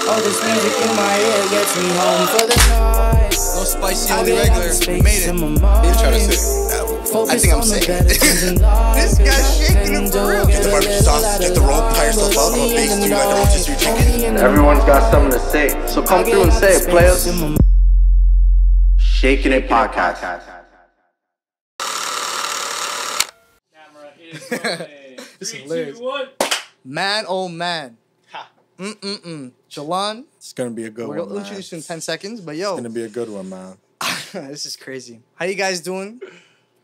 All this music in my ear gets me home for the night. No spicy, only regular. We made it. He's trying to say. I think I'm sick. This guy's shaking it for real. Get the barbecue sauce, get the roll, tie yourself up. I'm gonna bake you like a rotisserie chicken. Everyone's got something to say, so come through and say it, players. Shakin It Podcast. This is hilarious. 3, 2, 1. Man, oh man. Gilleon. It's gonna be a good one. We'll introduce you in 10 seconds, but yo. It's gonna be a good one, man. This is crazy. How you guys doing?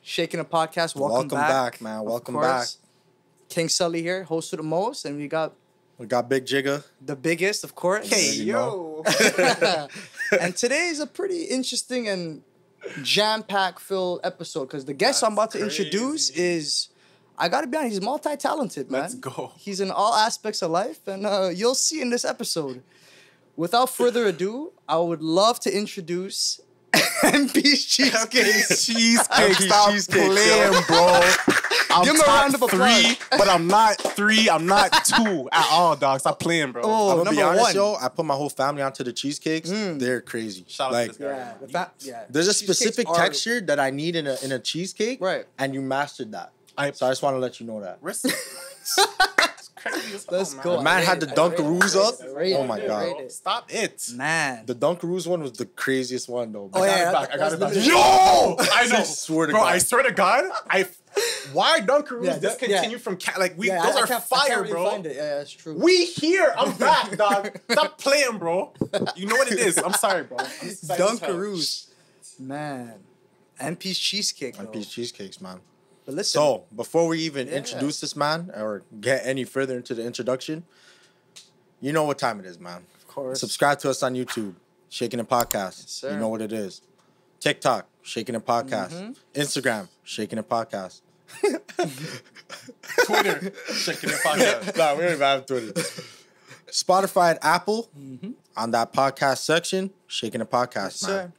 Shakin It Podcast. Welcome back, man. Welcome back. King Sully here, host of the most, and we got Big Jigga. the biggest, of course. Hey, yo. And today is a pretty interesting and jam-packed filled episode because the guest I'm about to introduce is, I gotta be honest, he's multi-talented, man. Let's go. He's in all aspects of life, and you'll see in this episode. Without further ado, I would love to introduce MP's Cheesecake. Cheesecake, stop playing, bro. I'm Give him a round of top applause. 3, but I'm not 3. I'm not 2 at all, dog. Stop playing, bro. Oh, I'm gonna be number honest, one. yo. I put my whole family onto the cheesecakes. They're crazy. Shout out to this guy. Yeah. There's a Cheesecakes specific are- texture that I need in a cheesecake, Right. And you mastered that. So I just want to let you know that. It's crazy as hell, Let's man. go. The man had the Dunkaroos up. Rate Oh it, my rate god. it. Stop it. Man. The Dunkaroos one was the craziest one though. Oh, yeah. I got it back. that's Yo! I know. I swear to Bro, God. I swear to God, why Dunkaroos Yeah, discontinue from those I are can't fire, really bro. find it. Yeah, that's true. We here. I'm back, dog. Stop playing, bro. You know what it is. I'm sorry, bro. I'm excited as hell. Dunkaroos. Man. MP's Cheesecake, though. MP's cheesecakes, man. But listen. So before we even Yeah. introduce this man or get any further into the introduction, you know what time it is, man. Of course. Subscribe to us on YouTube, Shakin It Podcast. sir. You know what it is. TikTok, Shakin It Podcast. Instagram, Shakin It Podcast. Twitter. Checking it podcast. Nah, we don't even have Twitter. Spotify and Apple, on that podcast section, Shakin It Podcast, Yes, man. sir.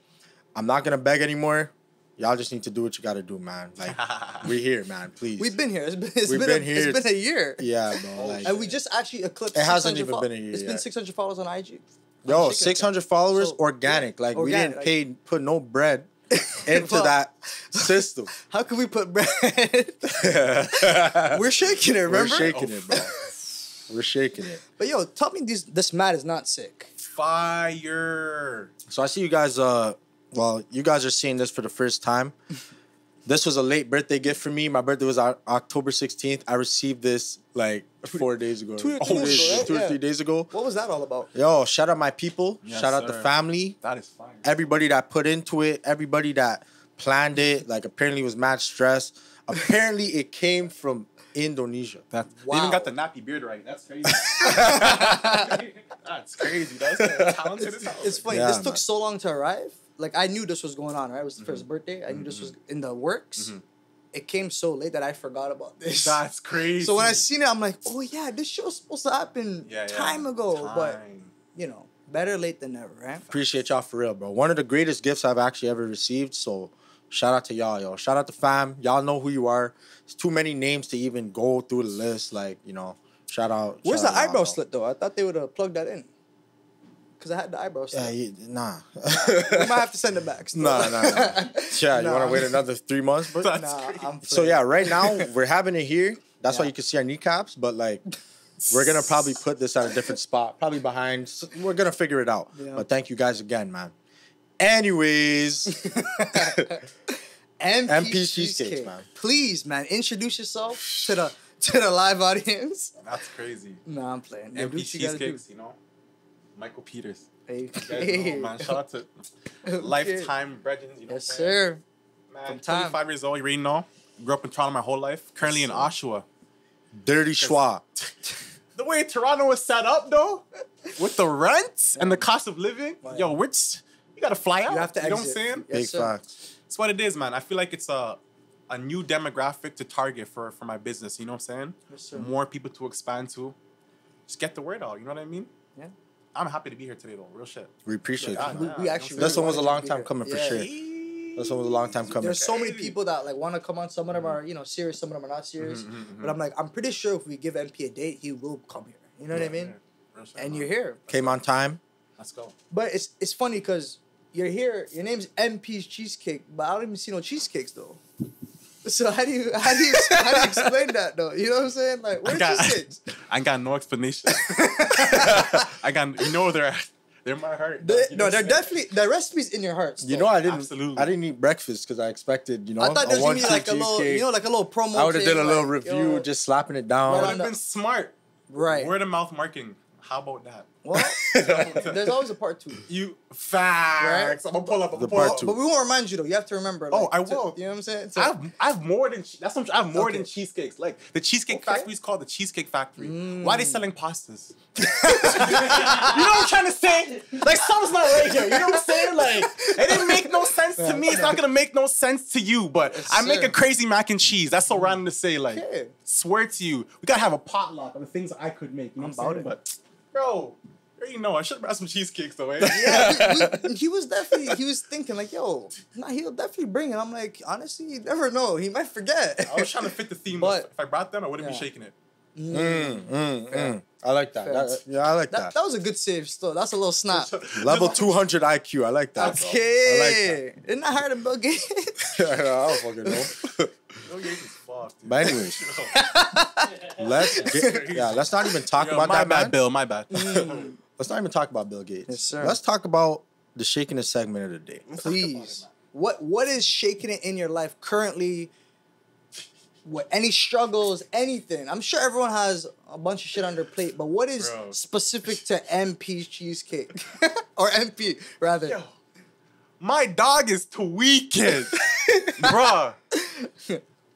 I'm not gonna beg anymore. Y'all just need to do what you gotta do, man. Like, we're here, man. Please. We've been here. It's been here. It's been a year. Yeah, bro. Like, And we just actually eclipsed It hasn't 600 even been a year It's been yet. 600 followers on IG. yo, Shakin' 600 followers, So, organic. Like, we organic, didn't put no bread into Well, that system. How can we put bread? We're shaking it, remember? We're shaking it, bro. We're shaking it. But yo, tell me this mat is not sick. Fire. So I see you guys, you guys are seeing this for the first time. This was a late birthday gift for me. My birthday was October 16th. I received this like 4 days ago. 2 or 3 days ago. What was that all about? Yo, shout out my people. Yes, shout out the sir. family. That is fire. Everybody that put into it. Everybody that planned it. Like, apparently it was mad stress. Apparently it came from Indonesia. They Wow. even got the nappy beard right. That's crazy. That's crazy. That's talented as hell. It's funny. Yeah, this man. took so long to arrive. Like, I knew this was going on, right? It was the first birthday. I knew this was in the works. It came so late that I forgot about this. That's crazy. So when I seen it, I'm like, oh yeah, this show was supposed to happen Yeah, time ago. But, you know, better late than never, right? Appreciate y'all for real, bro. One of the greatest gifts I've actually ever received. So shout out to y'all, yo. Shout out to fam. Y'all know who you are. It's too many names to even go through the list. Like, you know, shout out. Where's shout the out eyebrow y'all, slit, though? I thought they would have plugged that in. Because I had the eyebrow slit. Yeah, nah. We might have to send it back. Still. Nah. Yeah, you Nah. want to wait another 3 months, bro? Nah, I'm So playing. yeah, right now we're having it here. That's why Yeah. you can see our kneecaps. But like, we're gonna probably put this at a different spot, probably behind. So we're gonna figure it out. Yeah. But thank you guys again, man. Anyways, MP's Cheesecakes, man. Please, man, introduce yourself to the live audience. That's crazy. Nah, I'm playing. Do MP what you gotta do. Cheesecakes, you know? Michael Peters. Hey. You guys know, man. Shout out to Lifetime Brethren. You know Yes, what I'm saying? sir. Man, From time. 25 years old, you already know. Grew up in Toronto my whole life. Currently in Oshawa. Dirty Schwa. The way Toronto is set up, though, with the rent and the cost of living, yo, you gotta fly out. You have to know what I'm exit. saying? Yes, Big sir. facts. That's what it is, man. I feel like it's a new demographic to target for my business. You know what I'm saying? Yes, sir. More people to expand to. Just get the word out. You know what I mean? Yeah. I'm happy to be here today, though. Real shit. We appreciate Yeah, it. We, man. we actually. This one was a really long wanted you to time be coming for here. sure. This one was a long time coming. There's so many people that like want to come on. Some of them are, you know, serious. Some of them are not serious. But I'm like, I'm pretty sure if we give MP a date, he will come here. You know what I mean? Real and you're here. Came on time. Let's go. But it's funny because you're here. Your name's MP's Cheesecake, but I don't even see no cheesecakes though. So how do you explain that though? You know what I'm saying? Like, where's cheesecakes? I got no explanation. They're at. They're in my heart. They're definitely the recipe's in your heart. You know, I Absolutely. didn't eat breakfast because I expected, I thought there was gonna be like a cheesecake. little, like a little promo. I would have did a thing, little like, review, yo, just slapping it down. Right Would on have been smart. right. Word of mouth marketing. How about that? Well, there's always a part 2. You facts. I'm gonna pull up The part 2. But we won't remind you though. You have to remember. Like, I will. You know what I'm saying? I have more than I have more Okay. than cheesecakes. Like the Cheesecake Okay. Factory is called the Cheesecake Factory. Why are they selling pastas? You know what I'm trying to say? Like something's not right here. You know what I'm saying? Like it didn't make no sense to me. It's not gonna make no sense to you. But I make a crazy mac and cheese. That's so random to say. Like Okay. swear to you, we gotta have a potluck of the things I could make. You know what I'm saying? But bro. You know, I should have brought some cheesecakes though, eh? Yeah, he was thinking like, yo, he'll definitely bring it. I'm like, honestly, you never know. He might forget. I was trying to fit the theme. But- If I brought them, I wouldn't be shaking it. I like that. I like that. That was a good save still. That's a little snap. Level 200 IQ. I like that. Bro. Okay. Isn't that higher than Bill Gates? I don't fucking know. No, Yates is fucked, dude. But anyways, let's not even talk about my that, bad, man. Bill. My bad. Let's not even talk about Bill Gates. Yes, sir. Let's talk about the Shakin' It segment of the day. Please. What is shaking it in your life currently? What any struggles, anything? I'm sure everyone has a bunch of shit on their plate, but what is Bro. specific to MP's Cheesecake? Or MP, rather. Yo, my dog is tweaking, bruh.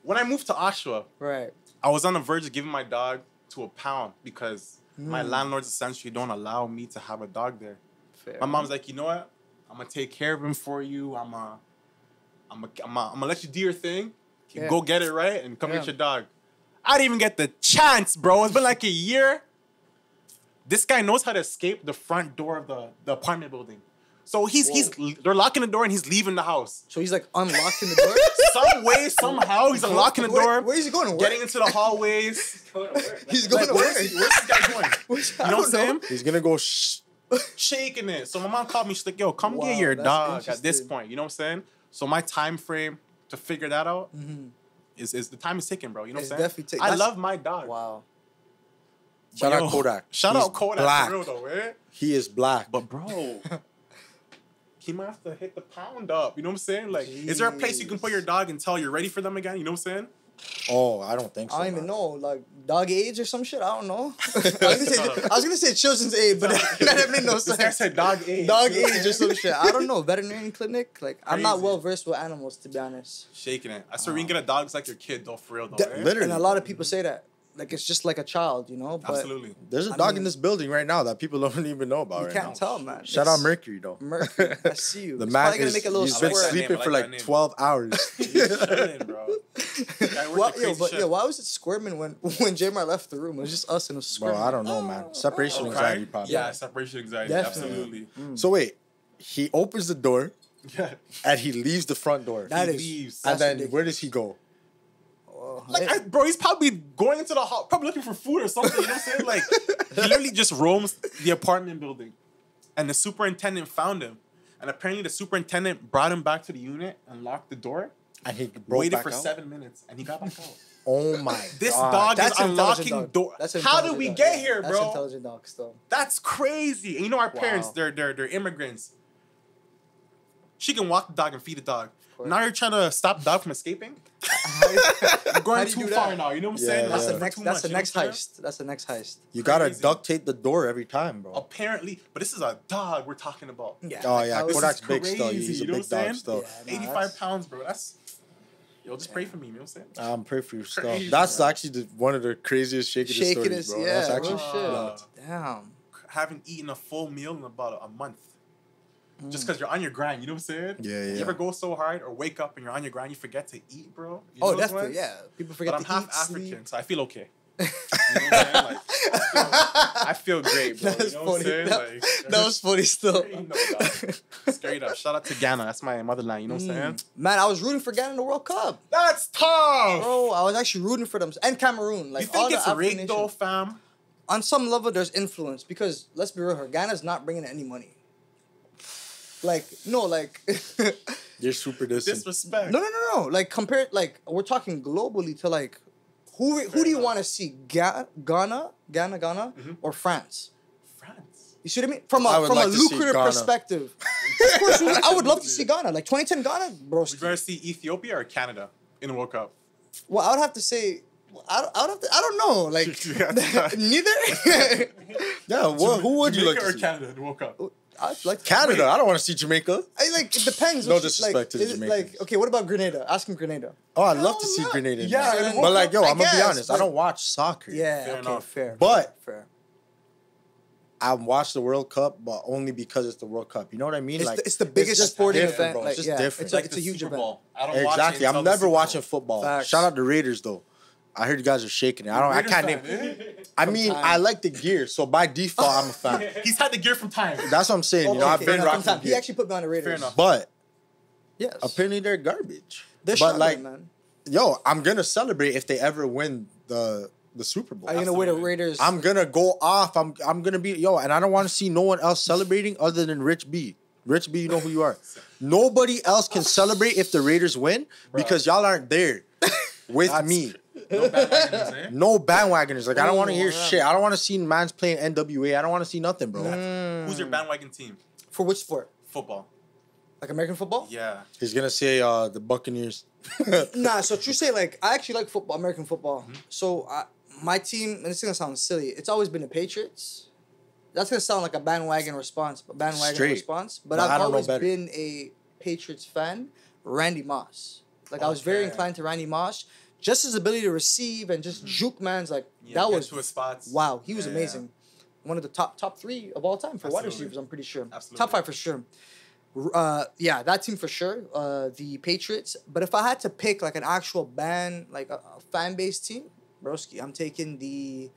When I moved to Oshawa, Right. I was on the verge of giving my dog to a pound because my landlords essentially don't allow me to have a dog there. Fair. My mom's like, you know what? I'm gonna take care of him for you. I'm gonna let you do your thing. You Yeah. go get it right and come Yeah. get your dog. I didn't even get the chance, bro. It's been like a year. This guy knows how to escape the front door of the apartment building. So they're locking the door and he's leaving the house. So he's like unlocking the door? Some way, somehow, he's unlocking the door. Where is he going to work? Getting into the hallways. He's going to work. Where's this guy going? You know what I'm saying? He's gonna go Shaking it. So my mom called me. She's like, yo, come get Wow, your that's dog at this interesting. point. You know what I'm saying? So my time frame to figure that out is the time is ticking, bro. You know It's what I'm saying? definitely ticking. I That's- love my dog. Wow. Shout out Kodak. Shout He's out Kodak black. for real though, eh? He is black. But bro, he might have to hit the pound up. You know what I'm saying? Like, is there a place you can put your dog until you're ready for them again? You know what I'm saying? Oh, I don't think so. I don't even man. know, like dog age or some shit. I don't know. I was gonna say children's aid, but that didn't make no This guy sense. said dog age. Dog age or some shit. I don't know. Veterinarian clinic. Like I'm not Crazy. well versed with animals, to be honest. Shaking it. I swear we can get a dog that's like your kid though, for real though. eh? Literally. And a lot of people say that. Like it's just like a child, you know. But Absolutely. There's a I dog mean- in this building right now that people don't even know about you right can't now. tell, man. Shout It's out Mercury though. Mercury. I see you. The It's man probably gonna is make a little he's been I like that squirt. name. sleeping I for like like that name. 12 hours. He's chilling, bro. Guy works Why, the crazy shit. why was it squirming when Jamar left the room? It was just us and it was Bro, squirming. I don't know, man. Separation Oh, anxiety right? probably. Yeah, separation anxiety. Definitely. Absolutely. So wait, he opens the door Yeah. and he leaves the front door. That He is. leaves. and that's then ridiculous. where does he go? Like, bro, he's probably going into the hall, probably looking for food or something. You know what I'm saying? Like, he literally just roams the apartment building, and the superintendent found him, and apparently the superintendent brought him back to the unit and locked the door. And he broke Waited back for out? 7 minutes, and he got back out. Oh my This God. dog That's is an intelligent unlocking dog. door. That's an How did intelligent we dog. get here, That's bro? intelligent dog still. That's crazy. And you know our parents, Wow. they're immigrants. She can walk the dog and feed the dog. Now you're trying to stop the dog from escaping? You're How going do you too do far that? now. You know what I'm Yeah, saying? yeah. That's Yeah. the next. Too That's much, the you know next what I'm saying? heist. That's the next heist. You gotta Crazy. duct tape the door every time, bro. Apparently, but this is a dog we're talking about. Yeah. Oh yeah, This is Kodak's big crazy, still. He's a you know big what I'm dog saying? still. Yeah. Nah, 85 that's- pounds, bro. That's just pray for me. You know what I'm saying? I'm pray for you still. Crazy, That's bro. actually one of the craziest shaking Shaking stories, is bro. yeah. That's actually Real shit. Damn. Haven't eaten a full meal in about a month. Just because you're on your grind, you know what I'm saying? Yeah, yeah. You ever go so hard or wake up and you're on your grind, you forget to eat, bro? You Oh, know those definitely. ones? Yeah. People forget But I'm to half eat, African, sleep. so I feel okay. You know what I'm saying? Like, I feel great, bro. That's You know what I'm funny. saying? That- Like, That was funny still. ain't no dog. Straight up. Shout out to Ghana. That's my motherland. You know what I'm saying? Man, I was rooting for Ghana in the World Cup. That's tough. Bro, I was actually rooting for them. And Cameroon. Like You think all the it's African rigged though, nations. fam? on some level, there's influence because let's be real here, Ghana's not bringing in any money. Like, no, like... You're super distant. Disrespect. No. Like, compared, like, we're talking globally to, like, who do you want to see? Ghana, or France? France. You see what I mean? From I a would like to see lucrative Ghana. perspective. Of course, I would love to see Ghana. Like, 2010 Ghana, bro. Would you rather see Ethiopia or Canada in the World Cup? Well, I would have to say... I don't know. Like, neither. Yeah, who would you like Jamaica to or see? Canada in the World Cup? I'd like to, Canada. I don't want to see Jamaica. it depends. No What disrespect like, to the is it Jamaicans. Like, okay, what about Grenada? Ask him Grenada. Oh, I'd love to Hell see yeah. Grenada. in Yeah, there. in the But like, yo, I I'm gonna be guess, honest. I but- don't watch soccer. Yeah, Fair okay, enough. fair. But- fair. I watch the World Cup, but only because it's the World Cup. You know what I mean? It's the biggest just sporting different, event. bro. Like, It's just yeah, different. It's a huge Super event. Bowl. I don't watch it Exactly. until I'm the never Super watching Bowl. football. Facts. Shout out the Raiders though. I heard you guys are shaking it. I Raiders can't fan, name. eh? I mean, I like the gear, so by default, I'm a fan. He's had the gear from time. That's what I'm saying. You know, I've been rocking the He gear. actually put me on the Raiders. Fair enough. But Yes. apparently they're garbage. They're but struggling, like, man. yo, I'm gonna celebrate if they ever win the Super Bowl. Are you gonna wear the Absolutely. Raiders? I'm gonna go off. I'm gonna be and I don't want to see no one else celebrating other than Rich B. Rich B, you know who you are. Nobody else can celebrate if the Raiders win because y'all aren't there with me. No bandwagoners, eh? No bandwagoners. Like I don't want to hear yeah. shit. I don't want to see mans playing NWA. I don't want to see nothing, bro. Who's your bandwagon team? For which sport? Football. Like American football? Yeah. He's gonna say the Buccaneers. Nah, so true say, like, I actually like football, American football. Mm-hmm. So, my team, and it's gonna sound silly, it's always been the Patriots. That's gonna sound like a bandwagon response, but I've But I don't know always better. been a Patriots fan. Randy Moss. Like, I was very Okay. inclined to Randy Moss. Just his ability to receive and just juke man's, like, Yeah, that get was, to his spots. wow, he was Yeah, amazing. One of the top 3 of all time for wide Absolutely. receivers, I'm pretty sure. Absolutely. Top 5 for sure. Yeah, that team for sure. The Patriots. But if I had to pick like an actual band, like a fan base team, broski, I'm taking the.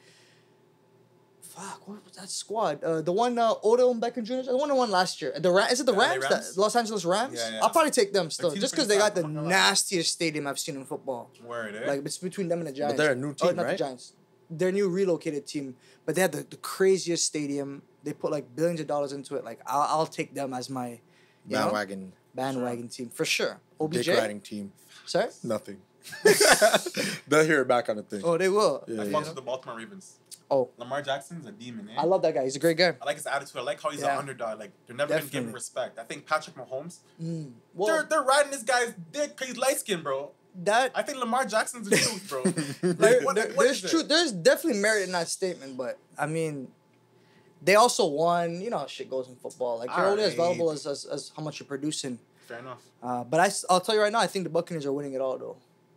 Fuck, what was that squad? The one Odell and Beckham Jr. The one that won last year. Is it the LA Rams? Rams? The Los Angeles Rams? Yeah, yeah. I'll probably take them still, team's just because pretty they got fat, the I'm not gonna lie. nastiest stadium I've seen in football. Word, eh? Like it's between them and the Giants. they're a new team, not right? the Giants. They're a new relocated team, but they had the craziest stadium. They put like billions of dollars into it. Like I'll take them as my you know, Bandwagon team for sure. dick OBJ, riding team. sorry. Nothing. They'll hear it back on the thing. Oh, they will. Yeah, I yeah. fucks with the Baltimore Ravens. Oh, Lamar Jackson's a demon, eh? I love that guy. He's a great guy. I like his attitude. I like how he's Yeah. an underdog. Like they're never gonna give him Definitely. respect. I think Patrick Mahomes. Well, they're riding this guy's dick because he's light skinned, bro. that I think Lamar Jackson's the truth, bro. there, Like, what there's is it? truth. There's definitely merit in that statement, but I mean, they also won. You know how shit goes in football. Like you're only as Alright. valuable as how much you're producing. Fair enough. But I'll tell you right now, I think the Buccaneers are winning it all though.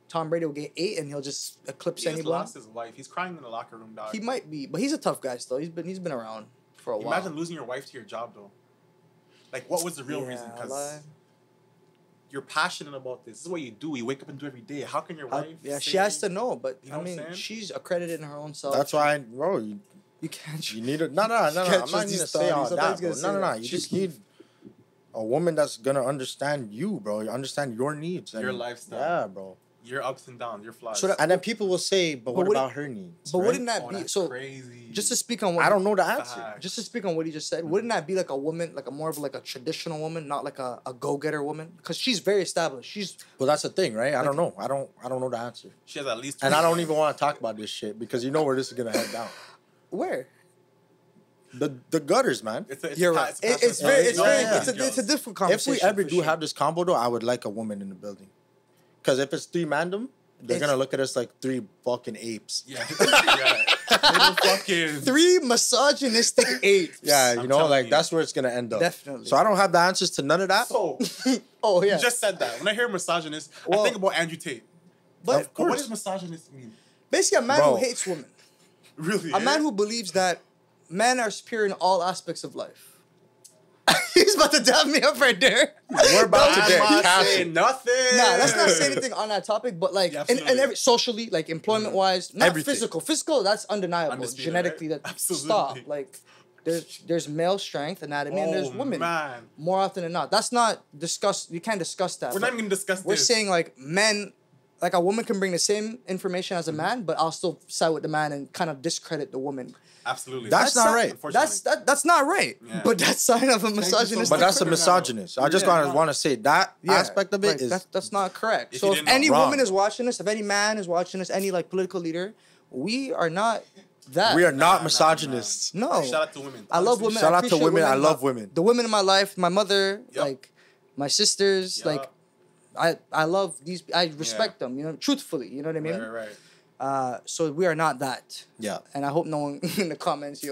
Tom Brady will get 8 and he'll just eclipse He just anyone. lost his wife. He's crying in the locker room, dog. He might be, but he's a tough guy still. He's been around for a while. Imagine losing your wife to your job, though. Like, what was the real reason? Yeah, Because like- you're passionate about this. This is what you do. You wake up and do every day. How can your wife? yeah, she say- has to know, but You know I what I'm mean, saying? she's accredited in her own self. That's why, bro. You can't. need to no. I'm not trust even these gonna say all stories. that, Sometimes bro. you gotta No. say that. You just need a woman that's gonna understand you, bro. Understand your needs, Your and- lifestyle. Yeah, bro. Your ups and downs, your flies. So that- And then people will say, "But what would- about her needs?" But right? wouldn't that Oh, be that's so? crazy. Just to speak on what I don't know the answer. Facts. Just to speak on what he just said, wouldn't that be like a woman, like a more of like a traditional woman, not like a go-getter woman? Because she's very established. She's Well, that's the thing, right? I don't know. I don't know the answer, She has at least. and I don't even want to talk about this shit because you know where this is gonna head down. where? The gutters, man. You're right. It's a different If conversation. we ever for do sure. have this combo, though, I would like a woman in the building. Because if it's 3 mandem, they're It's- gonna look at us like 3 fucking apes. Yeah. Little fucking. 3 misogynistic apes. Yeah, I'm you know, telling like you. that's where it's gonna end up. Definitely. So I don't have the answers to none of that. So Oh yeah. you just said that. When I hear misogynist, Well- I think about Andrew Tate. but But what does misogynist mean? basically, a man Bro. who hates women, Really? a man who believes that men are superior in all aspects of life. He's about to dab me up right there. We're about to I'm get not canceled. saying nothing. Nah, let's not say anything on that topic, but like, Yeah, and absolutely. every socially, like employment wise, not Everything. physical. Physical, that's undeniable. Undisputed, Genetically, right? that Absolutely. stop. Like, there's male strength anatomy, and there's Oh, women. man. More often than not, that's not discussed. You can't discuss that. We're but not even gonna discuss We're this. saying like men, like a woman can bring the same information as a man, but I'll still side with the man and kind of discredit the woman. Absolutely. That's not right. That's not right. Yeah. But that's sign of a misogynist. But that's a misogynist. I just want to say that aspect of it is that's not correct. If So you if didn't know, any wrong. woman is watching this, if any man is watching this, any like political leader, we are not that. we are not misogynists. No. Shout out to women. I love women. Shout I out to appreciate women. I love women. The women in my life, my mother, Yup. like my sisters, Yup. like I love these. I respect them. You know, truthfully. You know what I mean? Right. So we are not that. Yeah. And I hope no one in the comments,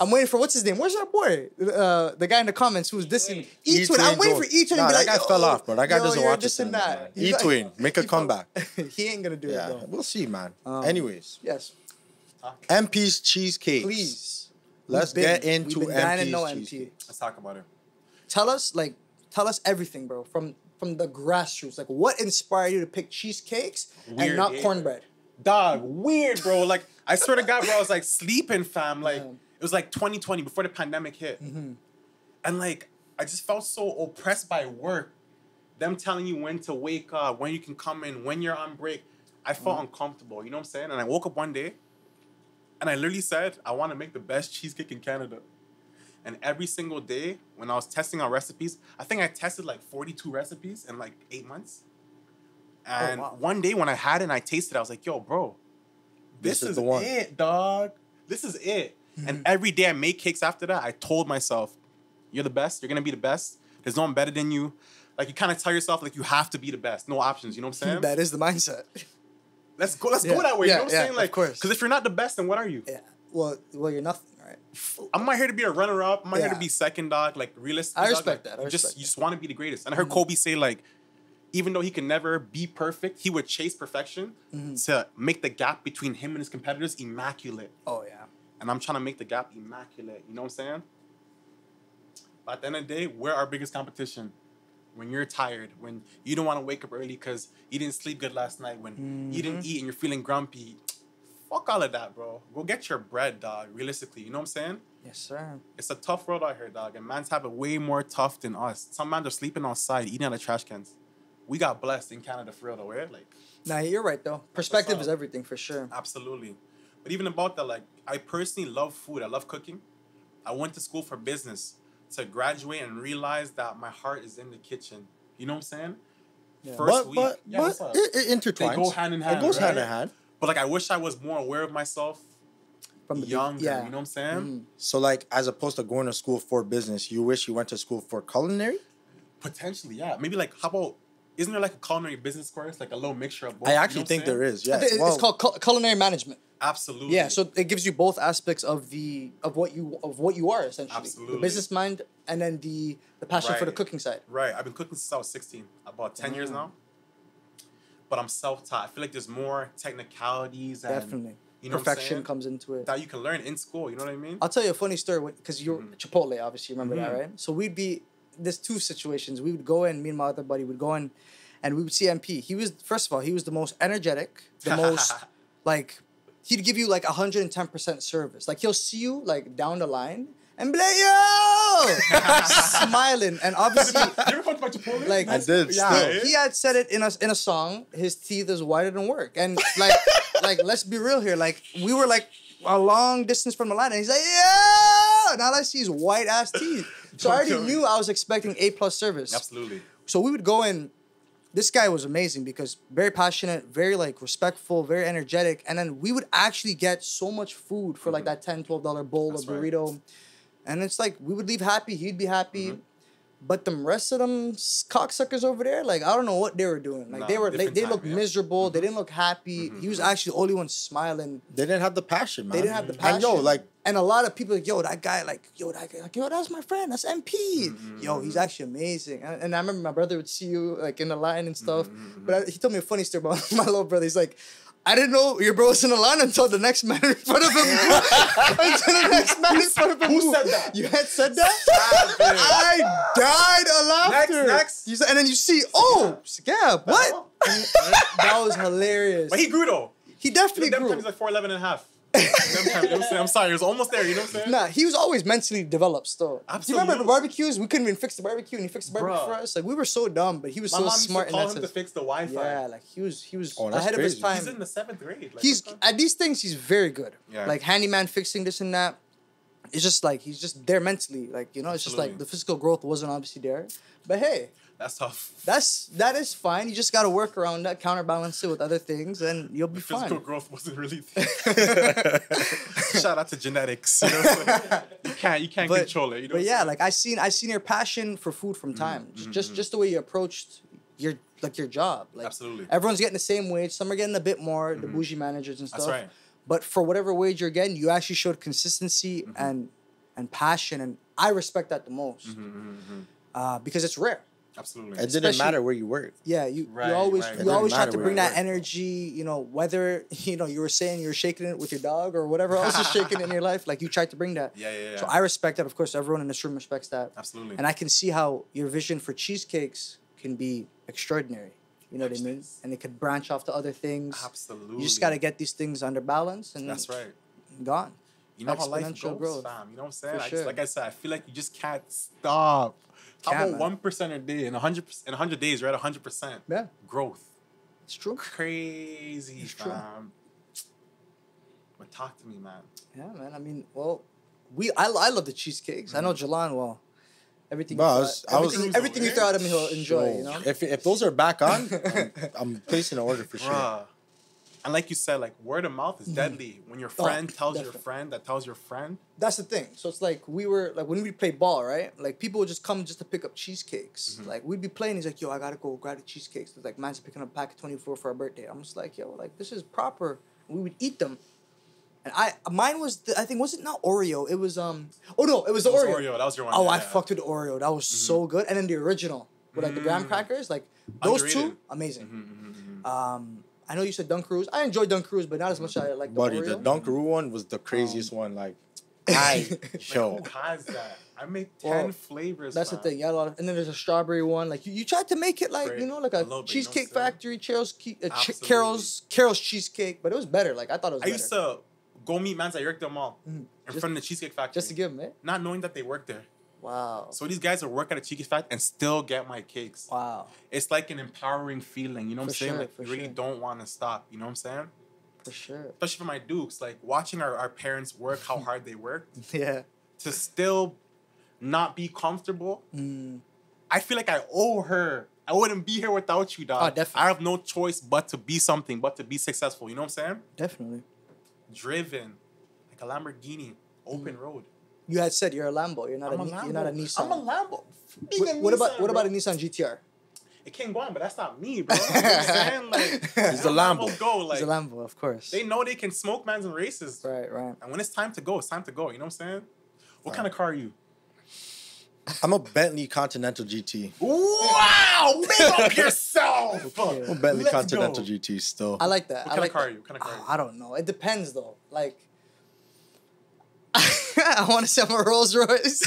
I'm waiting for what's his name? Where's that boy? The guy in the comments who's dissing E-Twin. I'm waiting for E-Twin to be that like, guy fell off, bro. That guy doesn't you're watch this this and that. E-Twin, make a comeback. He ain't gonna do it Yeah, though. we'll see, man. Anyways, Yes, MP's cheesecakes. please. Let's We've get been- into we've been dying to know MP's MP. cheesecake. Let's talk about it. Tell us everything, bro. From the grassroots, like what inspired you to pick cheesecakes and Weird, not yeah. cornbread? Dog, weird, bro. Like, I swear to God, bro, I was like sleeping, fam. Like, Yeah. it was like 2020 before the pandemic hit. And like, I just felt so oppressed by work. Them telling you when to wake up, when you can come in, when you're on break. I felt uncomfortable, you know what I'm saying? And I woke up one day and I literally said, I want to make the best cheesecake in Canada. And every single day when I was testing out recipes, I think I tested like 42 recipes in like 8 months. And wow. one day when I had it and I tasted it, I was like, yo, bro, this is the one. it, dog. This is it. And every day I made cakes after that, I told myself, you're the best. You're going to be the best. There's no one better than you. Like, you kind of tell yourself, like, you have to be the best. No options. You know what I'm saying? That is the mindset. Let's go that way. Yeah, You know what I'm yeah, saying? of Like, course. because if you're not the best, then what are you? Yeah. Well, you're nothing, right? I'm not here to be a runner-up. I'm not here Yeah. to be second, dog. Like, realistically, I dog, respect like, that. I you respect just want to be the greatest. And I heard Kobe say, like, even though he can never be perfect, he would chase perfection to make the gap between him and his competitors immaculate. Oh yeah. And I'm trying to make the gap immaculate. You know what I'm saying? But at the end of the day, we're our biggest competition. When you're tired, when you don't want to wake up early because you didn't sleep good last night, when you didn't eat and you're feeling grumpy. Fuck all of that, bro. Go get your bread, dog. Realistically, you know what I'm saying? Yes, sir. It's a tough world out here, dog. And mans have it way more tough than us. Some mans are sleeping outside, eating out of trash cans. We got blessed in Canada for real, though, right? Like, Nah, you're right though. Perspective up. is everything for sure. absolutely. But even about that, like, I personally love food. I love cooking. I went to school for business to graduate and realize that my heart is in the kitchen. You know what I'm saying? Yeah. First week. But Yeah, what's up? it intertwines. They go hand in hand, It goes right? hand in hand. But like, I wish I was more aware of myself From the younger. yeah. You know what I'm saying? So, like, as opposed to going to school for business, you wish you went to school for culinary? Potentially, yeah. Maybe like, how about? Isn't there like a culinary business course, like a little mixture of both? I actually think there is. Yeah. It's called culinary management. Absolutely. Yeah, so it gives you both aspects of what you are essentially. Absolutely. The business mind and then the passion for the Right. cooking side. Right. I've been cooking since I was 16, about 10 years now. But I'm self-taught. I feel like there's more technicalities and Definitely. you know what I'm Perfection saying? comes into it. That you can learn in school. You know what I mean? I'll tell you a funny story because you're Mm-hmm. Chipotle, obviously, you remember that, right? So there's two situations. We would go in, me and my other buddy would go in and we would see MP. He was the most energetic, the most, like, he'd give you like 110% service. Like, he'll see you like down the line and be like, yo! Smiling. And obviously, You ever come to my Chipotle? like, I did. Yeah. Still. he had said it in a song, his teeth is whiter than work. And like let's be real here. Like, we were like a long distance from the line and he's like, yo! And all I see is white ass teeth. So I already knew I was expecting A+ service. Absolutely. So we would go in. This guy was amazing because very passionate, very like respectful, very energetic. And then we would actually get so much food for like that $10, $12 bowl That's or right. burrito. And it's like we would leave happy, he'd be happy. But the rest of them cocksuckers over there, like, I don't know what they were doing. Like, Nah, they different they time, looked yeah. miserable. They didn't look happy. He was actually the only one smiling. They didn't have the passion, man. They didn't have the passion. And yo, like, and a lot of people like, yo, that guy, that's my friend. That's MP. Yo, he's actually amazing. And I remember my brother would see you like in the line and stuff. But he told me a funny story about my little brother. He's like, I didn't know your bro was in the line until the next man in front of him. Until the next man in front of him. Who said that? You had said that? I died of laughter. Next. You said, and then you see, Scab, what? And that was hilarious. But he grew though. He definitely Them grew. times like 4'11 and a half. I'm sorry, it was almost there. You know what I'm saying? Nah, he was always mentally developed still. Do you remember the barbecues? We couldn't even fix the barbecue, and he fixed the barbecue for us. Like, we were so dumb, but he was My so mom used smart to in call that him to sense. fix the Wi-Fi. Yeah, like he was Oh, that's ahead of his crazy. time. He's in the 7th grade. Like, He's what at these things. He's very good. Yeah. Like handyman fixing this and that. It's just like he's just there mentally. Like, you know, it's just like Absolutely. the physical growth wasn't obviously there. But hey, that's tough. that is fine. You just got to work around that, counterbalance it with other things, and you'll be Physical fine. growth wasn't really there. Shout out to genetics. You know what I'm saying? You can't control it. You know but what yeah, I'm like I seen your passion for food from time. Just the way you approached your job. Like Absolutely. everyone's getting the same wage. Some are getting a bit more. The bougie managers and stuff. That's right. But for whatever wage you're getting, you actually showed consistency and passion, and I respect that the most because it's rare. Absolutely. It didn't Especially- matter where you work. Yeah, you Right, always right. It you always didn't try matter to where bring you that work. energy. You know, whether you were saying you're shaking it with your dog or whatever else is shaking in your life, like you tried to bring that. Yeah. So I respect that. Of course, everyone in this room respects that. Absolutely. And I can see how your vision for cheesecakes can be extraordinary. You know what I mean? And it could branch off to other things. Absolutely. You just got to get these things under balance, and That's right. gone. You know how life Exponential goes, growth. fam. You know what I'm saying? For I sure. like I said, I feel like you just can't stop. How Can't, about 1% a day in 100 days? You're at 100%. Yeah, Growth. it's true. Crazy, It's true. fam. But talk to me, man. Yeah, man. I mean, well, I love the cheesecakes. I know Gilleon well. Everything, Bro, you throw, everything you throw at him, he'll enjoy. You know. If those are back on, I'm placing an order for sure. Bruh. And like you said, like word of mouth is deadly. When your friend tells your definitely. friend that tells your friend. That's the thing. So it's like we were like when we played ball, right? Like people would just come just to pick up cheesecakes. Like we'd be playing. He's like, "Yo, I gotta go grab the cheesecakes." It's like man's picking up a pack of 24 for our birthday. I'm just like, "Yo, like this is proper." We would eat them. And mine was I think was it not Oreo? It was oh no, it was the It was Oreo. Oreo. That was your one. Oh, yeah, I yeah. fucked with the Oreo. That was so good. And then the original with like the graham crackers, like those Underrated. two, amazing. I know you said Dunkaroos. I enjoy Dunkaroos, but not as much as I like the Buddy, Oreo. the Dunkaroo one was the craziest one. Like, yo, Who has that? I make 10 Well, flavors. That's the fam. thing. Yeah, a lot of, and then there's a strawberry one. Like you tried to make it like Great. you know like A a little bit, cheesecake you know what I'm factory, Absolutely. Carol's cheesecake, but it was better. Like I thought it was I better. used to go meet mans at York Del Mall in Just- front of the Cheesecake Factory. just to give them it. Not knowing that they work there. Wow. So these guys will work at a Cheesecake Factory and still get my cakes. Wow. It's like an empowering feeling. You know what I'm For saying? sure, Like for you really sure. don't want to stop. You know what I'm saying? For sure. Especially for my dukes, like watching our parents work, how hard they work, Yeah. to still not be comfortable. I feel like I owe her. I wouldn't be here without you, dog. Oh, definitely. I have no choice but to be something, but to be successful. You know what I'm saying? Definitely. Driven, like a Lamborghini, open road. You had said you're a Lambo. You're not I'm a a Lambo. you're not a Nissan. I'm a Lambo. What about a Nissan GTR? It can't go on, but that's not me, bro. You know what I'm saying? Like, He's a Lambo. Go. Like, It's a Lambo, of course. they know they can smoke mans in races. Right. And when it's time to go, it's time to go. You know what I'm saying? What kind of car are you? I'm a Bentley Continental GT. Wow! Make up yourself! I'm a Bentley Let's Continental go. GT still. I like that. What I kind like of car that. are you? What kind of car are you? I don't know. It depends though. Like I want to say I'm a Rolls Royce.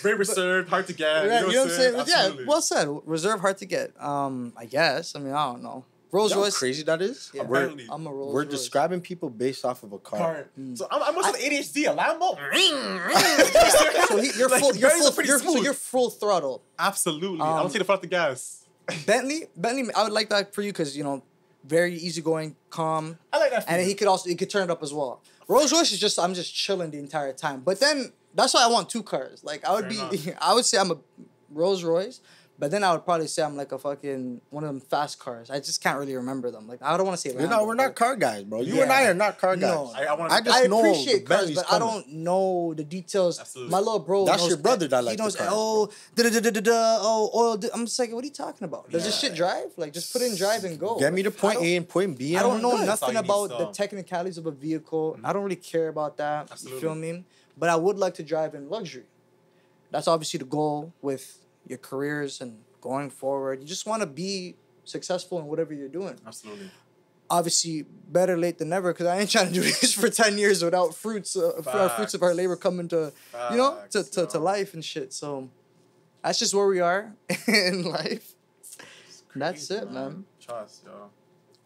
Very reserved, hard to get. Yeah, you know what I'm saying? Yeah, Absolutely. well said. Reserve hard to get. I guess. I mean, I don't know. Rolls You know how Royce. crazy that is? Yeah. We're, Bentley. I'm a Rolls we're Royce. describing people based off of a car. Car. So I'm also ADHD, a Lambo. So you're Like, full. You're Bentley's full. pretty You're, so smooth. you're full throttle. Absolutely. I don't take the foot off the gas. Bentley. I would like that for you because very easygoing, calm, I like that. and he could turn it up as well. Rolls Royce is just I'm just chilling the entire time. But then that's why I want two cars. Like I would Fair be. enough. I would say I'm a Rolls Royce. But then I would probably say I'm like a fucking one of them fast cars. I just can't really remember them. Like I don't want to say. We're not car guys, bro. You Yeah. and I are not car guys. No. I just I know appreciate the cars, Bentley's but I coming. don't know the details. Absolutely. My little bro. That's knows your brother that he likes the knows. cars, Oh, oil. I'm just like, what are you talking about? Does this shit drive? Like, just put it in drive and go. Get me to Like, point A and point B. I and don't I'm know good. That's all nothing you need about the still. technicalities of a vehicle. I don't really care about that. Absolutely. You feel me? But I would like to drive in luxury. That's obviously the goal with your careers and going forward. You just want to be successful in whatever you're doing. Absolutely. Obviously, better late than never because I ain't trying to do this for 10 years without fruits. Fruits of our labor coming to, Facts, to life and shit. So that's just where we are in life. That's it, man. Trust, yo.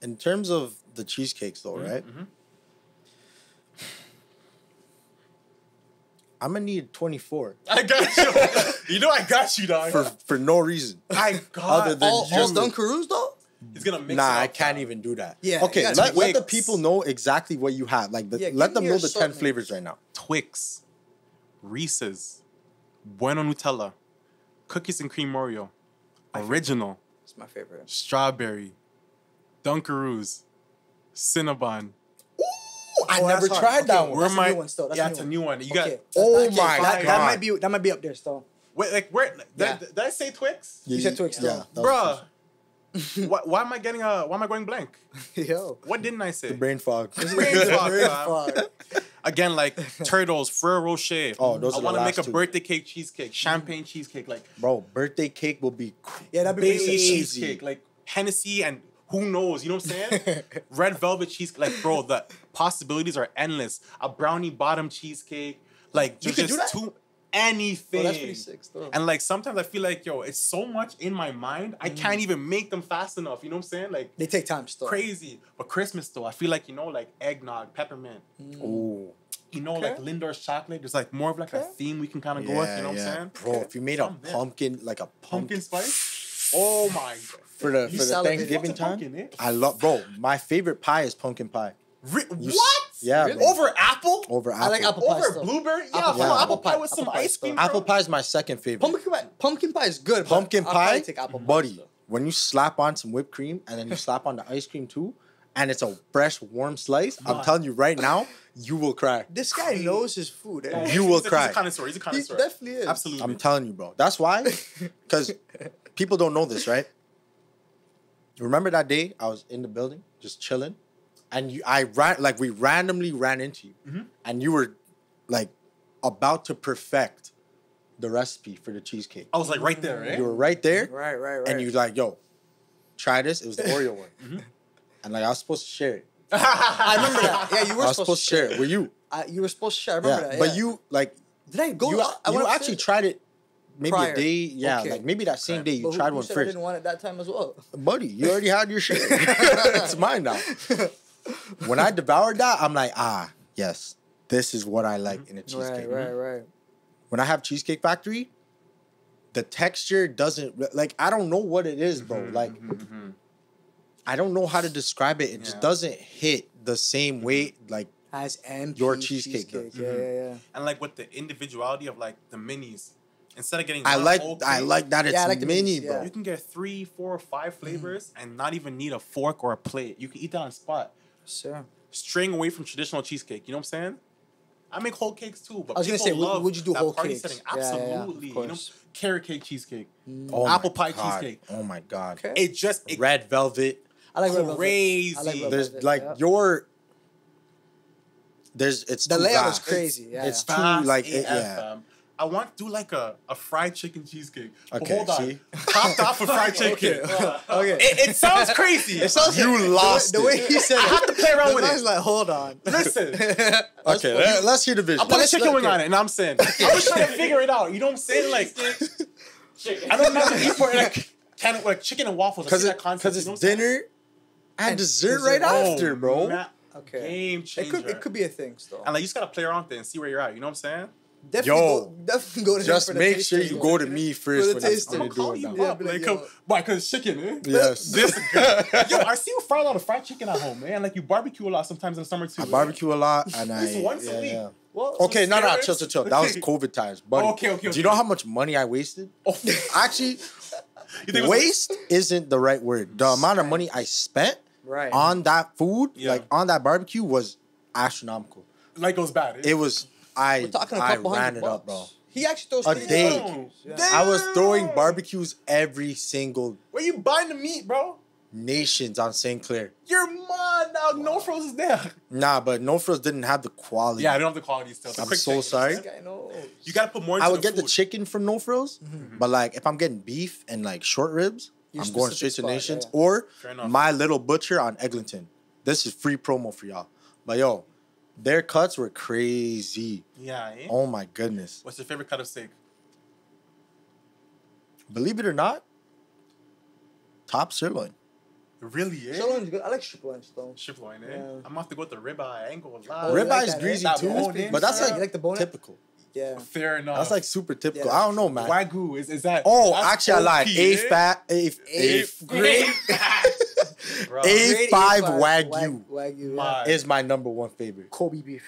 In terms of the cheesecakes, though, right? I'm gonna need 24 I got you. You know I got you, dog. for no reason. I got Other than All just Dunkaroos though? He's gonna mix it Nah, up, I can't dog. even do that. Yeah, you Okay, gotta let the Twix. people know exactly what you have. Like, Yeah, let give them me know your the 10 assortment. flavors right now. Twix, Reese's, Bueno Nutella, Cookies and Cream Oreo, Original, It's my favorite. Strawberry, Dunkaroos, Cinnabon. I Oh, never that's hard. tried Okay, that well, one. Where that's a my new one still. That's yeah, a it's a new new one. You got Okay, Oh that's- my that God. that might be up there still. wait, like where? Yeah. Did I say Twix? You said Twix, Yeah, though. that was Bruh. Why am I getting why am I going blank? Yo. What didn't I say? the brain fog. Brain fog, fam. Fuck. Again, like turtles, Ferrero Rocher. Oh, those I are the want to make last a two. birthday cake cheesecake, champagne cheesecake, like Bro, birthday cake will be Yeah, that'd be Bailey pretty sick. cheesecake, like Hennessy and who knows, you know what I'm saying? Red velvet cheesecake, like bro, the possibilities are endless. A brownie bottom cheesecake, like You there's could do just that? too anything. Oh, that's pretty sick still. And like sometimes I feel like yo, it's so much in my mind, I can't even make them fast enough. You know what I'm saying? Like They take time still. crazy. But Christmas though, I feel like like eggnog, peppermint. Ooh. You know, like Lindor's chocolate. There's like more of like a theme we can kind of go with. You know what I'm saying? Bro, if you made a I'm there. pumpkin, like a Pumpkin spice. Oh my. for the You for the salivate. Thanksgiving What's a time, pumpkin, eh? I love. Bro, my favorite pie is pumpkin pie. What? Yeah, Really? bro. Over apple? Over apple. I like apple pie Over still. blueberry? Yeah, Apple for pie. apple pie with Apple some pie ice still. cream. Apple bro. pie is my second favorite. Pumpkin pie is good. but Pumpkin I'll pie, probably take apple pie buddy. still. When you slap on some whipped cream and then you slap on the ice cream too, and it's a fresh, warm slice, I'm telling you right now, you will cry. This guy knows his food. Eh? You will He's cry. a connoisseur. He's a He connoisseur. definitely is. Absolutely. I'm telling you, bro. That's why, because people don't know this, right? Remember that day I was in the building just chilling, and we randomly ran into you, and you were like about to perfect the recipe for the cheesecake. I was like right there, eh? You were right there, Right. and you like, yo, try this. It was the Oreo one, and like I was supposed to share it. I remember that. Yeah, you were I was supposed to share it. Were you? You were supposed to share. I remember Yeah, that. but yeah. you like Did I go? you, I you went actually upstairs? tried it maybe Prior. a day, yeah, Okay. like maybe that same day you But who- tried who one said I first. didn't want it that time as well. Buddy, you already had your shit. It's mine now. When I devoured that, I'm like, yes, this is what I like in a cheesecake. Right. When I have Cheesecake Factory, the texture doesn't like. I don't know what it is, bro. Like, I don't know how to describe it. It just doesn't hit the same way. Like, As MP Your cheesecake does. Yeah. And like with the individuality of like the minis, instead of getting I one like whole that it's Yeah, I like the mini, minis, bro. yeah. you can get 3, 4, 5 flavors and not even need a fork or a plate. You can eat that on spot. Sure. Straying away from traditional cheesecake. You know what I'm saying? I make whole cakes too, but I was gonna people say, would- love would you do that whole party cakes? setting. Yeah, yeah, Absolutely. of You know, course. carrot cake cheesecake, Oh my apple pie God. cheesecake. Oh my God. Okay. It just it Red velvet. I like red velvet. crazy. I like red There's velvet, like yeah. it's The too layout is vast. crazy. Yeah. It's yeah. too Fast like AF, yeah. fam. I want to do like a fried chicken cheesecake. But Okay, hold on. see? Topped off with fried chicken. Okay. It sounds crazy. It sounds You lost the way it. he said it. I have to play around the with man's it. like, hold on. Listen, Okay, let's hear the vision. I put a let's chicken look wing at- on it, and I'm saying, I was trying to figure it out. You know what I'm saying? Like, I don't know eat for like chicken and waffles. I see that concept, Because you know it's what I'm saying? dinner and And dessert dessert. right Oh, after, bro. man. Okay. Game It changer. could be a thing still. And like you just gotta play around with it and see where you're at. You know what I'm saying? Definitely go to him Just for the make taste sure test, you though. go to me first the when taste I'm I'm test. gonna doing call you that. up, be like, like, yo. why? Cause chicken, eh? Yes. This, yo, I see you fry a lot of fried chicken at home, man. Like you barbecue a lot sometimes in the summer too. I barbecue a lot and I Least once a week. Well, Okay, no, Spirits? chill. That was COVID times, buddy. Okay. Do you know how much money I wasted? Oh, Actually, you think it was- waste isn't the right word. The amount of money I spent Right. on that food, Yeah. like on that barbecue, was astronomical. like it was bad. Eh? It was. I We're talking a I couple ran $100. it up, bro. He actually throws A three day. barbecues. Yeah. Damn. I was throwing barbecues every single Where you buying the meat, bro? nations on St. Clair. You're mad, dog. No froze is there. Nah, but No Frills didn't have the quality. Yeah, I don't have the quality still. The I'm quick so thing, sorry. This guy knows. You gotta put more into I would get the food. chicken from No Frills, but like if I'm getting beef and like short ribs, Your I'm going specific straight to spot, Nations yeah. or Fair enough. My Little Butcher on Eglinton. This is free promo for y'all. But yo, their cuts were crazy. Yeah, eh? Oh my goodness. What's your favorite cut of steak? Believe it or not, top sirloin. Really, eh? Sirloin's good. I like strip loin still. Striploin, eh? Yeah. I'm gonna have to go with the ribeye. I ain't gonna lie. Oh, you Ribeye like is that, eh? greasy That too, bone in, but that's fam. like You like the bone in? typical. Yeah. Fair enough. That's like super typical. Yeah. I don't know, man. Wagyu is that? Oh, that's actually, I lied. OP, eh? Great. Bro. A5 Wagyu Wagyu. My- Yeah. is my number one favorite. Kobe beef.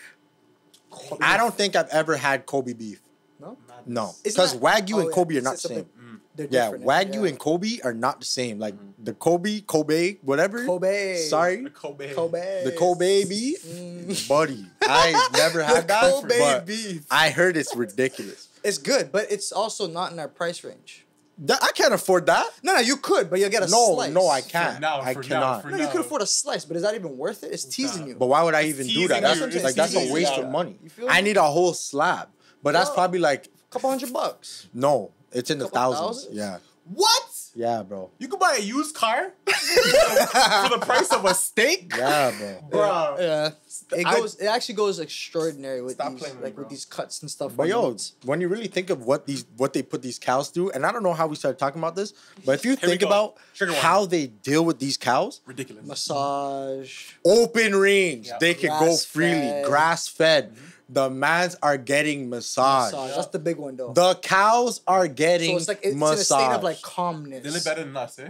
Kobe I beef. don't think I've ever had Kobe beef. No. No, Isn't because that- Wagyu oh, and yeah. Kobe are not It's the a same. bit- They're Yeah, different, Wagyu yeah. and Kobe are not the same. Like the Kobe, whatever. Kobe. Sorry, Kobe. Kobe. the Kobe beef, buddy. I never had that, Kobe but beef. I heard it's ridiculous. It's good, but it's also not in our price range. I can't afford that. No, you could, but you'll get a No, slice. no, I can't. now, I for now, cannot. for No, you could afford a slice, but is that even worth it? It's teasing you. But why would I even do teasing that? That's you. It's like that's a teasing waste you. of money. You feel I me? need a whole slab, but that's Well- probably like Couple $100. no. It's in the Couple thousands. thousands? Yeah, What? yeah, bro. You could buy a used car for the price of a steak? Yeah, bro. Bro. Yeah, I- it actually goes extraordinary with Stop these, playing with me, like with bro. these cuts and stuff. But on yo, meats. when you really think of what they put these cows through, and I don't know how we started talking about this, but if you Here we think go. about Trigger warning. how they deal with these cows, Ridiculous. Massage. open range, Yeah. they can go Grass freely, fed. grass fed. The mans are getting massage. Massage. That's the big one though. The cows are getting So it's like it's in massage. a state of like calmness. They live better than us, eh?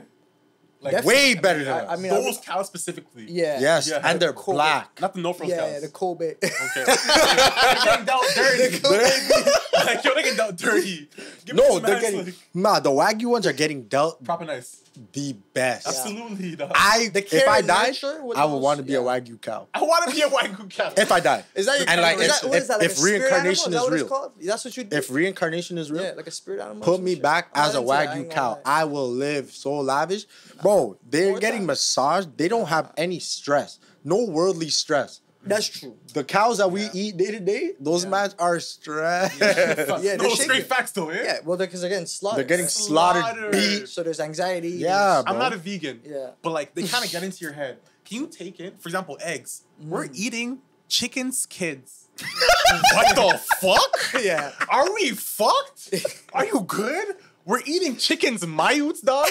Like Definitely. Way better than us. I mean, those cows specifically. yeah. Yes, Yeah. and they're Cool. black. Not the Norfolk Yeah, cows. yeah, the Kobe. Okay. They're getting down dirty. Like, yo, they getting down dirty. Give me No, some they're hands, getting like, the Wagyu ones are getting dealt proper nice. the best. Absolutely, dog. If care I and died, nurture with I would those- want to be a yeah. Wagyu cow. I want to be a Wagyu cow. If I died, Is that your and like is that, what is that, like if a spirit reincarnation animal? is What it's real, called? That's what you do. if reincarnation is real, yeah, like a spirit animal. or put some me shit. back I'm as a not into that, I Wagyu ain't cow. gonna lie. I will live so lavish, bro. They're More getting time. massaged. They don't have any stress, no worldly stress. That's true. The cows that we eat day to day, those mans are stressed. Yeah, no, they're straight shaking. facts though, eh? Yeah, well, because they're getting slaughtered. They're getting Slaughtered. slaughtered, beat. So there's anxiety. Yeah, I'm bro. not a vegan. Yeah. But like they kind of get into your head. Can you take it? For example, eggs. We're eating chicken's kids. What the fuck? Yeah. Are we fucked? Are you good? We're eating chicken's mayutes, dog.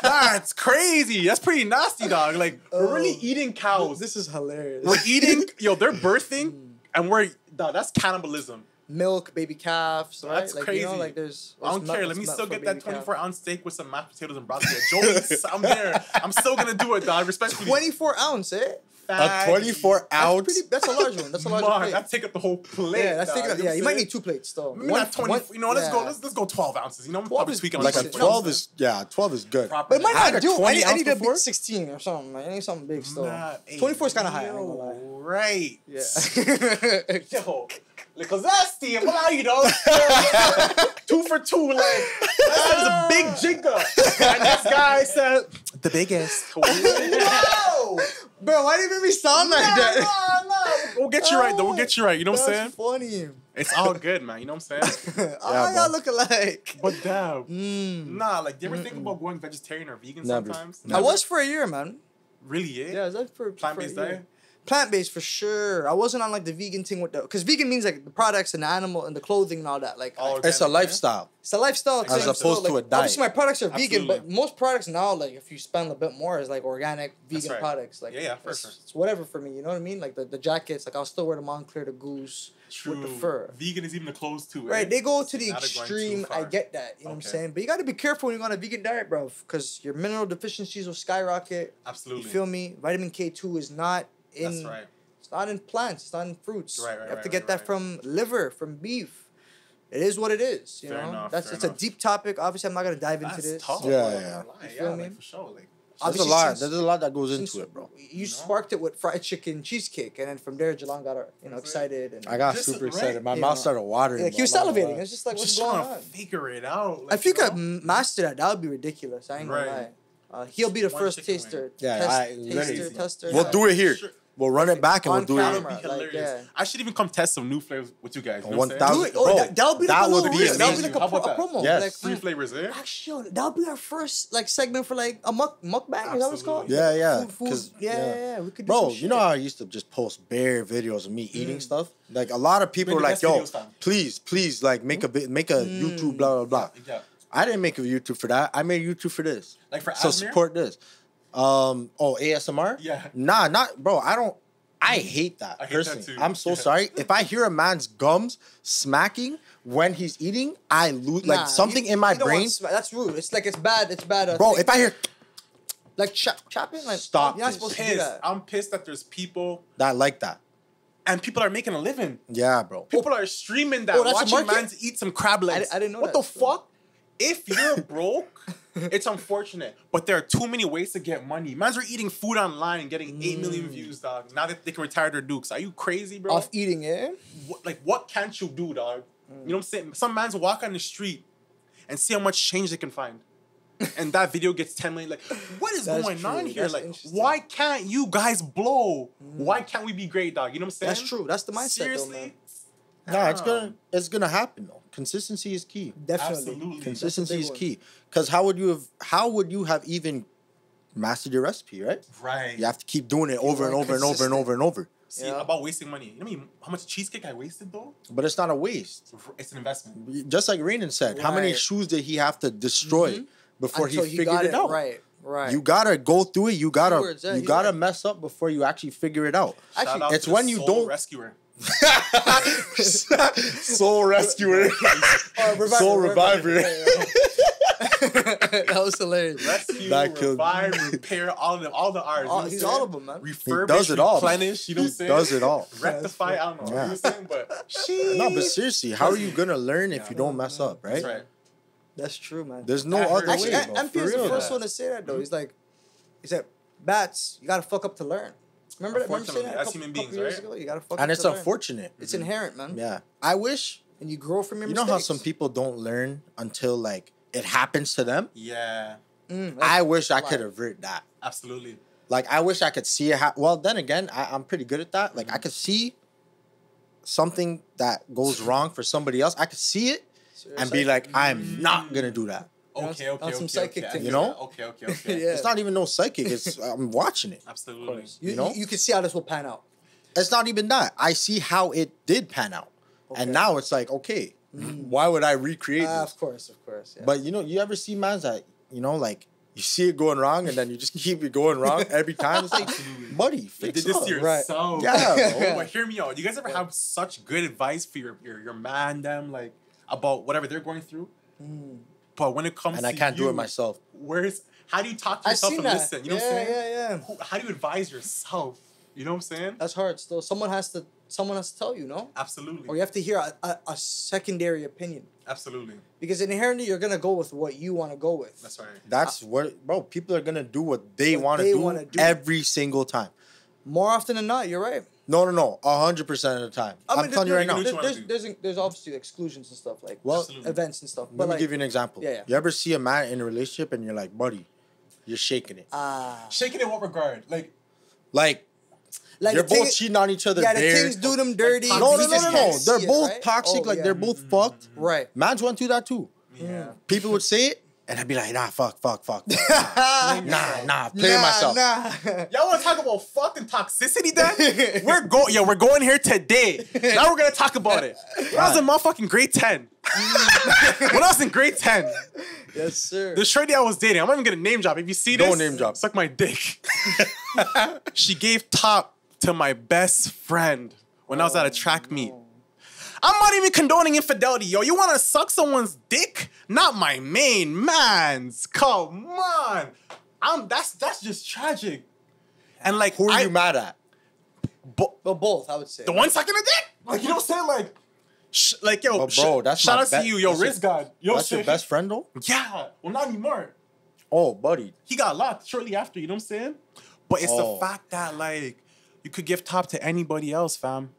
That's crazy. That's pretty nasty, dog. Like we're really eating cows. This is hilarious. We're eating. Yo, they're birthing, and dog. That's cannibalism. Milk, baby calves, right? That's like, crazy. You know, like there's. I don't milk- care. Let me milk still for get that baby calf. 24-ounce steak with some mashed potatoes and broccoli at Joey's. I'm there. I'm still gonna do it, dog. Respectfully. 24 ounce, eh? A 24 ounce. That's a large one. That's a large Mark, plate. that take up the whole plate. Yeah, that's dog. taking up. know Yeah, what you I'm might saying? need 2 plates though. Maybe not 20. You know, let's go. yeah. Let's go 12 ounces. You know, I'm 12 probably is tweaking on Like a the 12 is 12 is good. proper. But it might I had not a do. 20 I need ounce to before. be 16 or something. Like, I need something big still. Nah, 24 is kind of high. I ain't gonna yo, lie. Right. Yeah. Yo, because that's the you know. 2 for 2, like that is a big jigger. And this guy said the biggest. Whoa! Bro, why do you make me sound like that? Nah. We'll get you right though. We'll get you right. You know what I'm saying? That's funny. It's all good, man. You know what I'm saying? I y'all look alike. But damn. Nah, like, do you ever think about going vegetarian or vegan Never. sometimes? I was for a year, man. Really, eh? Yeah, I was for Plant-based for a year. diet? Plant-based for sure. I wasn't on like the vegan thing with the, because vegan means like the products and the animal and the clothing and all that. Like All It's a organic, lifestyle. it's a lifestyle thing. As opposed so, to like, a diet. Obviously, my products are vegan, but Absolutely. most products now, like if you spend a bit more, is like organic vegan right. products. Like Yeah, for it's, sure. it's whatever for me. You know what I mean? Like the jackets. Like I'll still wear the Moncler, the Goose True. with the fur. Vegan is even the clothes too, eh? Right, they go to the Not going too extreme. I far. get that. You know what I'm Okay. saying? But you got to be careful when you go on a vegan diet, bro, because your mineral deficiencies will skyrocket. Absolutely. You feel me? Vitamin K2 is not in. That's right. It's not in plants. It's not in fruits. Right, you have right, to get right, that right. from liver, from beef. It is what it is. You Fair know, enough, that's fair it's enough. a deep topic. Obviously, I'm not gonna dive into That's this. tough. Yeah, I'm not yeah. gonna lie. You feel Yeah, me? like, for sure. Like, There's a Obviously, lot. since- There's a lot that goes Since into it, bro. You sparked it with fried chicken cheesecake, and then from there, Jelon got excited. And I got This super is excited. right. My You mouth know. started watering. like he was bro. I'm not gonna salivating. lie. It's just like what's just going trying on. to figure it out. Like, If you know? could master that, that would be ridiculous. I ain't gonna Right. lie. He'll be the One first chicken taster. wing. Yeah, taster, tester. We'll do it here. Sure. We'll run it back and On we'll do it camera. here. That'd be Like, hilarious. yeah. I should even come test some new flavors with you guys. You know what I'm 1,000 Do saying? it. Oh, Bro, that'll be like that a would little be reel. That'll be amazing. like How a about that? promo. Yes. Like, Free flavors, eh? actually, that'll be our first like segment for like a mukbang. Is that what it's called? Absolutely. Yeah, yeah. Food, 'cause- yeah. We could do Bro, some you know shit. how I used to just post bare videos of me eating stuff? Like a lot of people Make were the like, best "Yo, videos, fam." please, like make a YouTube, blah blah blah." Yeah. I didn't make a YouTube for that. I made a YouTube for this. Like for So Asmir? support this. ASMR? Yeah. Nah, not bro. I hate that. I hate that personally. too. I'm so Yeah. sorry. If I hear a man's gums smacking when he's eating, I lose Nah, like something you- in my you don't brain. want that's rude. It's like it's bad. It's bad. Bro, if I hear like chopping, like Stop You're not this. supposed to do Pissed. that. I'm pissed that there's people that like that. and people are making a living. Yeah, bro. People are streaming that, Oh, that's a watching market? mans eat some crab legs. I didn't know what that, the so. fuck? If you're broke, it's unfortunate, but there are too many ways to get money. Mans are eating food online and getting 8 million views, dog. Now that they can retire their dukes, are you crazy, bro? Off eating it. What can't you do, dog? You know what I'm saying? Some mans walk on the street and see how much change they can find. And that video gets 10 million. Like, what is That's going true. on here? That's Like, interesting. why can't you guys blow? Why can't we be great, dog? You know what I'm saying? That's true. That's the mindset, Seriously? though, man. Nah, it's gonna happen though. Consistency is key. Definitely. Absolutely. Consistency big is one. key. Because how would you have even mastered your recipe, right? Right. You have to keep doing it over and are over and over and over and over. See, Yeah. about wasting money. You know what I mean? How much cheesecake I wasted, though? But it's not a waste. It's an investment. Just like Rainan said, how many Right. shoes did he have to destroy before Until he you figured got it out? Right. Right. You gotta go through it. You gotta Keywords, yeah, you he's gotta right. mess up before you actually figure it out. Shout Actually, out it's to the when you Soul don't- Rescuer. Soul rescuer, soul reviver. That was hilarious. Rescue, That killed me. revive, repair, all the R's. you know what I'm He's saying? all of them, man. Refurbish, does it all. replenish, you know what I'm He saying? does it all. Rectify, I don't know. You know what I'm saying? But No, but seriously, how are you gonna learn if you don't mess up, right? That's right. That's true, man. There's no That other hurts. way, Actually, bro. MP For is the real. first one to say that though. He said, "Bats, you gotta fuck up to learn." Remember that? Remember saying Unfortunately, that as couple human beings, years right? ago? You gotta fuck up And it's to learn. unfortunate. It's inherent, man. Yeah. I wish And you grow from your you know mistakes. how some people don't learn until like it happens to them? Yeah, I wish I like- could avert that. absolutely. Like I wish I could see it. Well, then again, I'm pretty good at that. Like I could see something that goes wrong for somebody else. I could see it and be like, I'm not gonna do that. Okay, okay, on some okay, psychic okay. thing. You know? Okay, okay, okay. Yeah. It's not even no psychic. It's I'm watching it. Absolutely. You know? you can see how this will pan out. It's not even that. I see how it did pan out, Okay. and now it's like, okay, why would I recreate this? Of course. Yeah. But you ever see mans that like you see it going wrong, and then you just keep it going wrong every time? It's like, buddy, You fix did this up. to Right. yourself. Yeah, Oh, but hear me out. You guys ever have such good advice for your man, them, like, about whatever they're going through? But when it comes And to I can't do you, it myself. how do you talk to I've yourself seen and that. listen? You know what I'm saying? Yeah. How do you advise yourself? You know what I'm saying? That's hard. Still, someone has to tell you, no? Absolutely. Or you have to hear a secondary opinion. Absolutely. Because inherently, you're gonna go with what you want to go with. That's right. That's what, bro. People are gonna do what they What want they to wanna do do. every single time. More often than not, you're right. No, 100% of the time. I'm telling you right now. What you wanna do? There's obviously exclusions and stuff like Well, Absolutely. events and stuff. let But me like, give you an example. Yeah. You ever see a man in a relationship and you're like, buddy, you're shaking it. Shaking in what regard? Like, Like like you're the thing both cheating on each other. Yeah, the there. things do them dirty. No, No, you just can't no. see They're it, both right? toxic. Oh, Like yeah. they're both fucked. Right. Mans went through that too. yeah. People would say it, and I'd be like, nah, fuck. Nah, play myself. Nah. Y'all want to talk about fucking toxicity then? We're going here today. Now we're gonna talk about it. When I was in motherfucking grade 10. When I was in grade 10, Yes, sir. the shorty I was dating, I'm not even gonna name drop. If you see this, Don't name drop. Suck my dick. She gave top to my best friend when I was at a track meet. I'm not even condoning infidelity, yo. You wanna suck someone's dick? Not my main man's. Come on. That's just tragic. And like, Who are you mad at? Well, both, I would say. the one sucking the dick? Like, you know what I'm saying? Like, yo, But bro, that's shout my out to be- you, yo, that's your- Riz God. Yo, That's your shit. best friend though? Yeah. Well, not anymore. Oh, buddy. He got locked shortly after, you know what I'm saying? But it's Oh. the fact that, like, you could give top to anybody else, fam.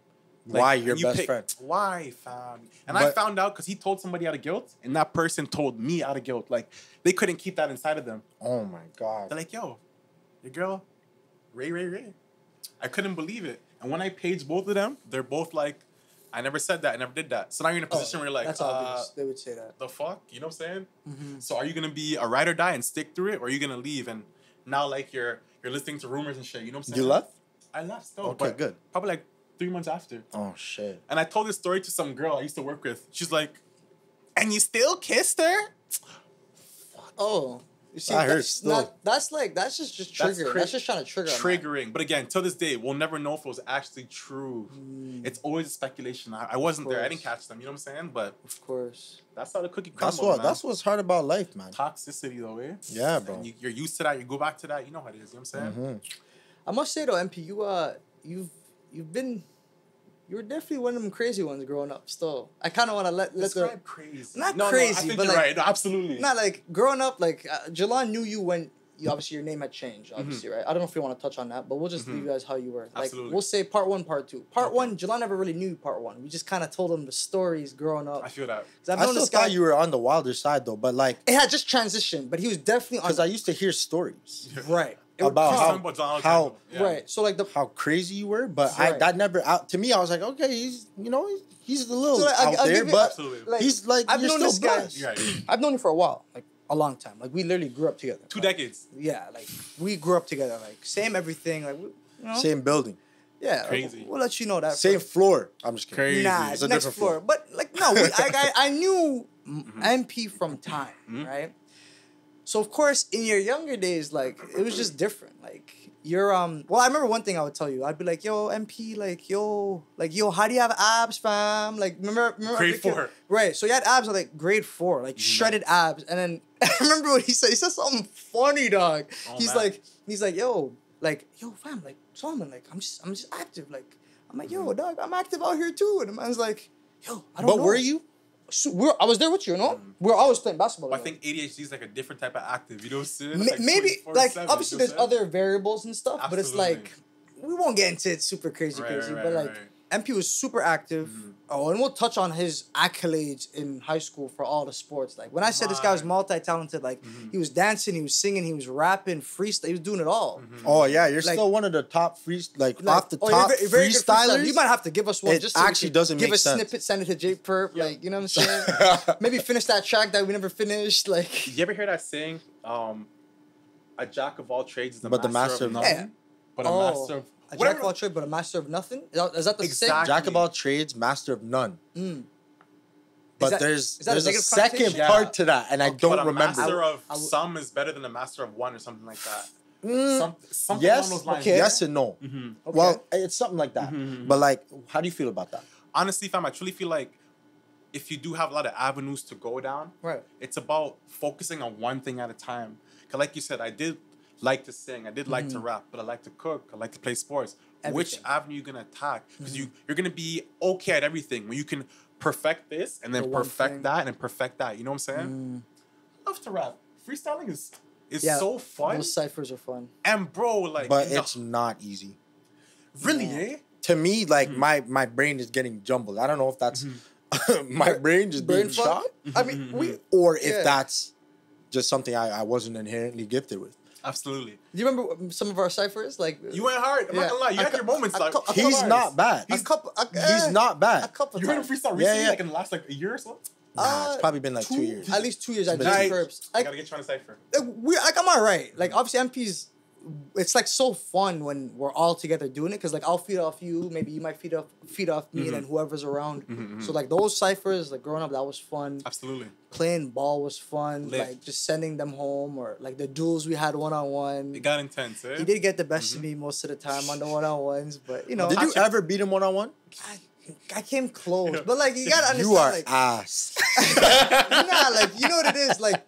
Like, Why your and you best friend? Why, fam? And I But- found out because he told somebody out of guilt, and that person told me out of guilt. Like, they couldn't keep that inside of them. Oh my god. They're like, yo, your girl, Ray. I couldn't believe it. And when I paged both of them, they're both like, I never said that, I never did that. So now you're in a position where you're like, That's obvious. They would say that. the fuck? You know what I'm saying? So are you gonna be a ride or die and stick through it, or are you gonna leave and now like you're listening to rumors and shit? You know what I'm saying? You left? I left still. Okay, but good. Probably like 3 months after. Oh shit. And I told this story to some girl I used to work with. She's like, and you still kissed her? Oh. You see, That hurts still. That's just triggering. That's just trying to trigger. Triggering. But again, till this day, we'll never know if it was actually true. It's always speculation. I wasn't there. I didn't catch them. You know what I'm saying? But of course, that's how the cookie crumbles. That's what's hard about life, man. Toxicity, though, eh? Yeah, bro. And you're used to that. You go back to that. You know how it is. You know what I'm saying? I must say though, MP, you were definitely one of them crazy ones growing up. Still, I kind of want to let Describe crazy. Not no, crazy, I think but you're like, right. No, absolutely. Not like growing up. Like Gilleon knew you when you obviously your name had changed. Obviously, right? I don't know if you want to touch on that, but we'll just leave you guys how you were. Like Absolutely. we'll say part 1, part 2. Part 1, Gilleon never really knew part 1. We just kind of told him the stories growing up. I feel that. I've I known still this guy. thought you were on the wilder side though, but like, It had just transitioned, but he was definitely on. because I used to hear stories Right. about how Right. So like the how crazy you were, but Right. that never out to me. I was like, okay, he's he's a little So, like, out I'll there, give you- but Absolutely. like, he's like I've you're known still this guy. blessed. You're right. I've known him for a while, like a long time. Like we literally grew up together. 2 Like, decades. Yeah, like we grew up together. Like same everything. Like Same building, Yeah, Crazy. We'll let you know that. same first. floor. I'm just kidding. Crazy. Nah, It's it's a next different floor. floor. But like no, I knew MP from time, right? So of course, in your younger days, like it was just different. Like you're well, I remember one thing I would tell you. I'd be like, yo, MP, like yo, how do you have abs, fam? Like remember Grade as a kid- 4. Right. So you had abs at like grade 4, like shredded abs. And then I remember what he said. He said something funny, dog. Oh, he's man. like, yo, fam, like Solomon, like I'm just active. Like I'm like, yo, dog, I'm active out here too. And the man's like, yo, I don't know. But were you? So I was there with you, no? We were always playing basketball. I together. think ADHD is like a different type of active. You know what I'm saying? Ma- It's maybe 24/7, like you obviously know there's what I'm saying? other variables and stuff, but it's Absolutely. like we won't get into it super crazy, Right, right, but right, like right. MP was super active. Oh, and we'll touch on his accolades in high school for all the sports. Like when I said this guy was multi-talented, like he was dancing, he was singing, he was rapping, freestyle, he was doing it all. Oh yeah, you're Like- still one of the top Like, off the oh, top you're very good freestyler. freestylers. You might have to give us one. It Just so we actually can doesn't give make a sense. snippet, send it to J Perp. Like you know what I'm saying? Maybe finish that track that we never finished. Like You ever hear that saying? A jack of all trades is But the master of of nothing. Yeah. But a master of a jack of all trades, but a master of nothing. Is that the Exactly. Jack of all trades, master of none. But that- there's is that a there's a negative second connotation? part to that, and I But don't a remember. master of I would- some is better than a master of one or something like that. Something Yes, along those lines. okay. yes and no. Well, it's something like that. But like, how do you feel about that? Honestly, fam, I truly feel like if you do have a lot of avenues to go down, Right. it's about focusing on one thing at a time. Because like you said, I did like to sing, I did like to rap, but I like to cook, I like to play sports. Which Everything. avenue you gonna attack? Because you're gonna be okay at everything. When you can perfect this and then The one perfect thing. that and then perfect that. You know what I'm saying? Love to rap. Freestyling is Yeah, so fun. Those ciphers are fun. And bro, like But in the- it's not easy. really, eh? To me, like my brain is getting jumbled. I don't know if that's my brain just Brain being fog? shot, I mean, we. or if Yeah. that's just something I wasn't inherently gifted with. Absolutely. Do you remember some of our ciphers? Like You went hard. I'm Yeah. not gonna lie. You A had cou- your moments. a Like cou- a He's couple not bad. a couple. He's not A bad. couple. you heard him times. freestyle Yeah, recently, yeah. like in the last like a year or so. Nah, it's probably been like 2 years. At least 2 years. I did Nice. Curbs. I Like, gotta get you on a cipher. I'm alright. Like obviously MP's. It's like so fun when we're all together doing it because like I'll feed off you, maybe you might feed off me, and then whoever's around. So like those ciphers, like growing up, that was fun. Absolutely. Playing ball was fun. Lit. Like just sending them home or like the duels we had 1-on-1. It got intense, eh? He did get the best of me most of the time on the 1-on-1s, but you know, Did you ever beat him 1-on-1? I came close, but like you gotta understand, You are like, ass. nah, like you know what it is, like,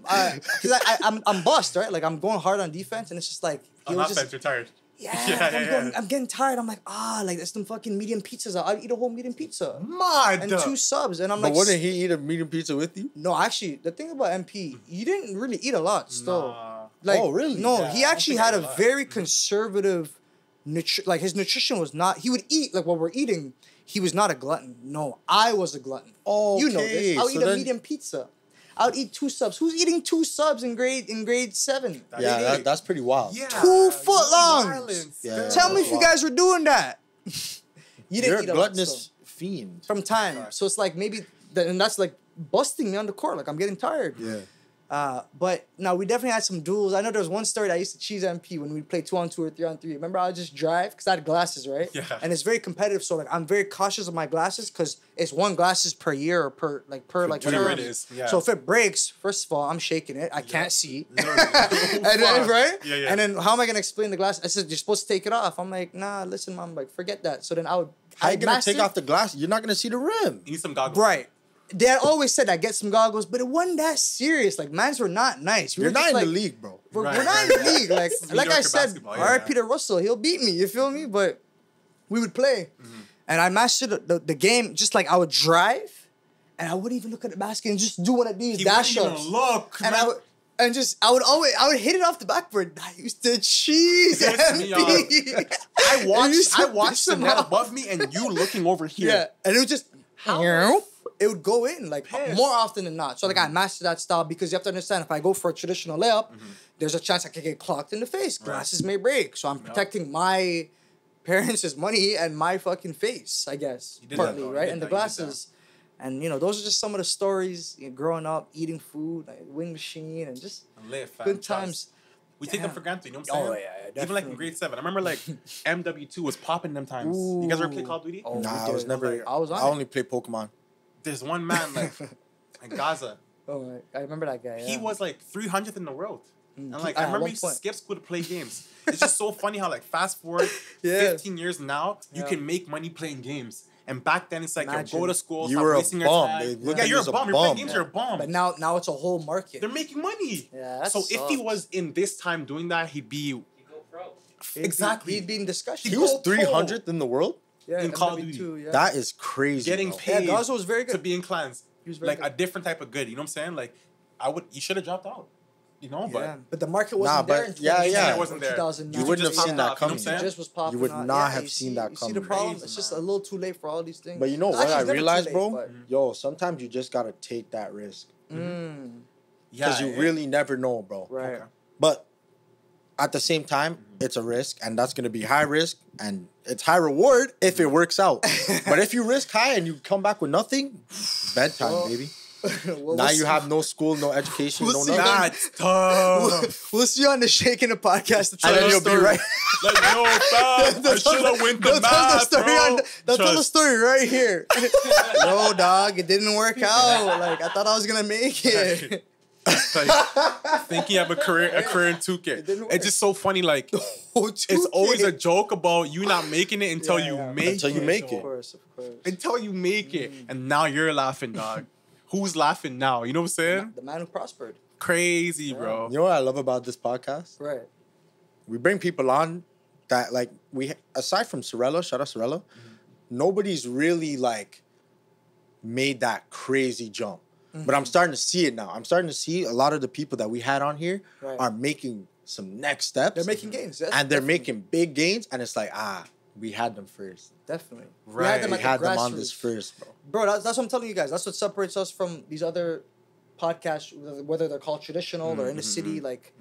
cause I'm bust, right? Like I'm going hard on defense, and it's just like he On was offense, just you're tired. I'm getting tired. I'm like like there's some fucking medium pizzas. I'd eat a whole medium pizza Mad. and 2 subs, and I'm But like, wouldn't he eat a medium pizza with you? no, actually, the thing about MP, you didn't really eat a lot still. Nah. Like, Oh, really? No, Yeah, he I don't actually think I had ate a a lot. very conservative, like his nutrition was not. He would eat like what we're eating. He was not a glutton. No, I was a glutton. You know Okay, this. I'll so eat a then- medium pizza. I would eat 2 subs. Who's eating 2 subs in grade 7? Yeah, that's pretty wild. Yeah. 2 foot longs. violence. Yeah. Tell me that's if you wild. guys were doing that. You You're didn't a eat a lot gluttonous still. fiend. From time. So it's like maybe, and that's like busting me on the court. Like I'm getting tired. Yeah. But no, we definitely had some duels. I know there was one story that I used to cheese MP when we played 2-on-2 or 3-on-3. Remember, I would just drive because I had glasses, right? Yeah. And it's very competitive, so like I'm very cautious of my glasses because it's one glasses per year or per whatever term. it is. Yeah. So if it breaks, first of all, I'm shaking it. I can't see. Literally. And then, right? Yeah, yeah. And then how am I gonna explain the glass? I said you're supposed to take it off. I'm like, nah, listen, mom, like forget that. So then How you I gonna take off the glass? You're not gonna see the rim. You need some goggles. right. They had always said I get some goggles, but it wasn't that serious. Like mans were not nice. We You're were not just in like, the league, bro. We're Right, not right, in the yeah. league. Like This is I mediocre said, basketball, yeah. R.I.P. to Russell. He'll beat me. You feel me? But we would play, and I mastered the game. Just like I would drive, and I wouldn't even look at the basket and just do one of these He dash wouldn't ups. even look. And man. I would hit it off the backboard. I used to cheese Piss me MP. I used to watched piss the him net off. above me and you looking over here. Yeah, and it would just it would go in like Piss. more often than not. So like I mastered that style because you have to understand if I go for a traditional layup, there's a chance I could get clocked in the face. Glasses may break, so I'm protecting my parents' money and my fucking face, I guess, You did that, partly, though. You right? did And the that, you did glasses. And those are just some of the stories growing up, eating food, like wing machine, and just Live, fam, good trust. times. We take them Yeah. for granted, you know what I'm Oh, saying? yeah, Even like in definitely. grade 7. I remember like MW2 was popping them times. You guys ever play Call of Duty? Oh, Nah, we I was did. never. I was on I it. only play Pokemon. There's one man like in Gaza. Oh, I remember that guy. He yeah. was like 300th in the world. And like At I remember one he used to point. skip school to play games. It's just so funny how like fast forward Yeah. 15 years now, you Yeah. can make money playing games. And back then it's like Imagine. you go to school, You stop were a wasting your bum. time. They looked Yeah, at you're you a as a bum. You're playing bum. games, you're a bum. But now it's a whole market. They're making money. Yeah, that so if he sucks. was in this time doing that, he'd be exactly. He'd be in discussion. He was Go pro. 300th in the world. Yeah, in Call of MW2, Duty. yeah. That is crazy. getting bro. paid Gaza was very good. to be in clans. He was very Like good. a different type of good. You know what I'm saying? Like you should have dropped out. You know, Yeah, but the market wasn't Nah, there but in yeah, 2010 yeah. or It wasn't there. 2009. You wouldn't have just seen popped that off, you know what I'm coming. saying? It just was popping You would out. not Yeah, have you seen see- that You see the coming. problem? Crazy, It's just man. a little too late for all these things. But you know It's what actually I never too realized, late, bro? but- Yo, sometimes you just gotta take that risk Yeah, because you really never know, bro. Right. Okay. But at the same time, it's a risk, and that's gonna be high risk, and it's high reward if it works out. But if you risk high and you come back with nothing, bedtime, Well, baby. Well, Now we'll you see- have no school, no education, We'll no see. nothing. That's tough. We'll see you on the Shakin It Podcast. To tell And then the you'll be story. right. Like, yo, fam, I should have went They'll the tell the math, story bro. they'll tell the Trust. story right here. No, dog, it didn't work out. Like I thought I was gonna make it. Like, think you have a career in 2K. didn't work. It's just so funny. Like, Oh, it's always a joke about you not making it until Yeah, you yeah. make Until it. you make Of it. course, of course. Until you make it, and now you're laughing, dog. Who's laughing now? You know what I'm saying? The man who prospered. Crazy, bro. You know what I love about this podcast? Right. We bring people on that like aside from Sorella, shout out Sorella, nobody's really like made that crazy jump. But I'm starting to see it now. I'm starting to see a lot of the people that we had on here Right. are making some next steps. They're making gains. Yes, and they're definitely. making big gains, and it's like, we had them first. Definitely. Right. them We at the had them on this grassroots. first, bro. Bro, that's what I'm telling you guys. That's what separates us from these other podcasts, whether they're called traditional or in the city. Like,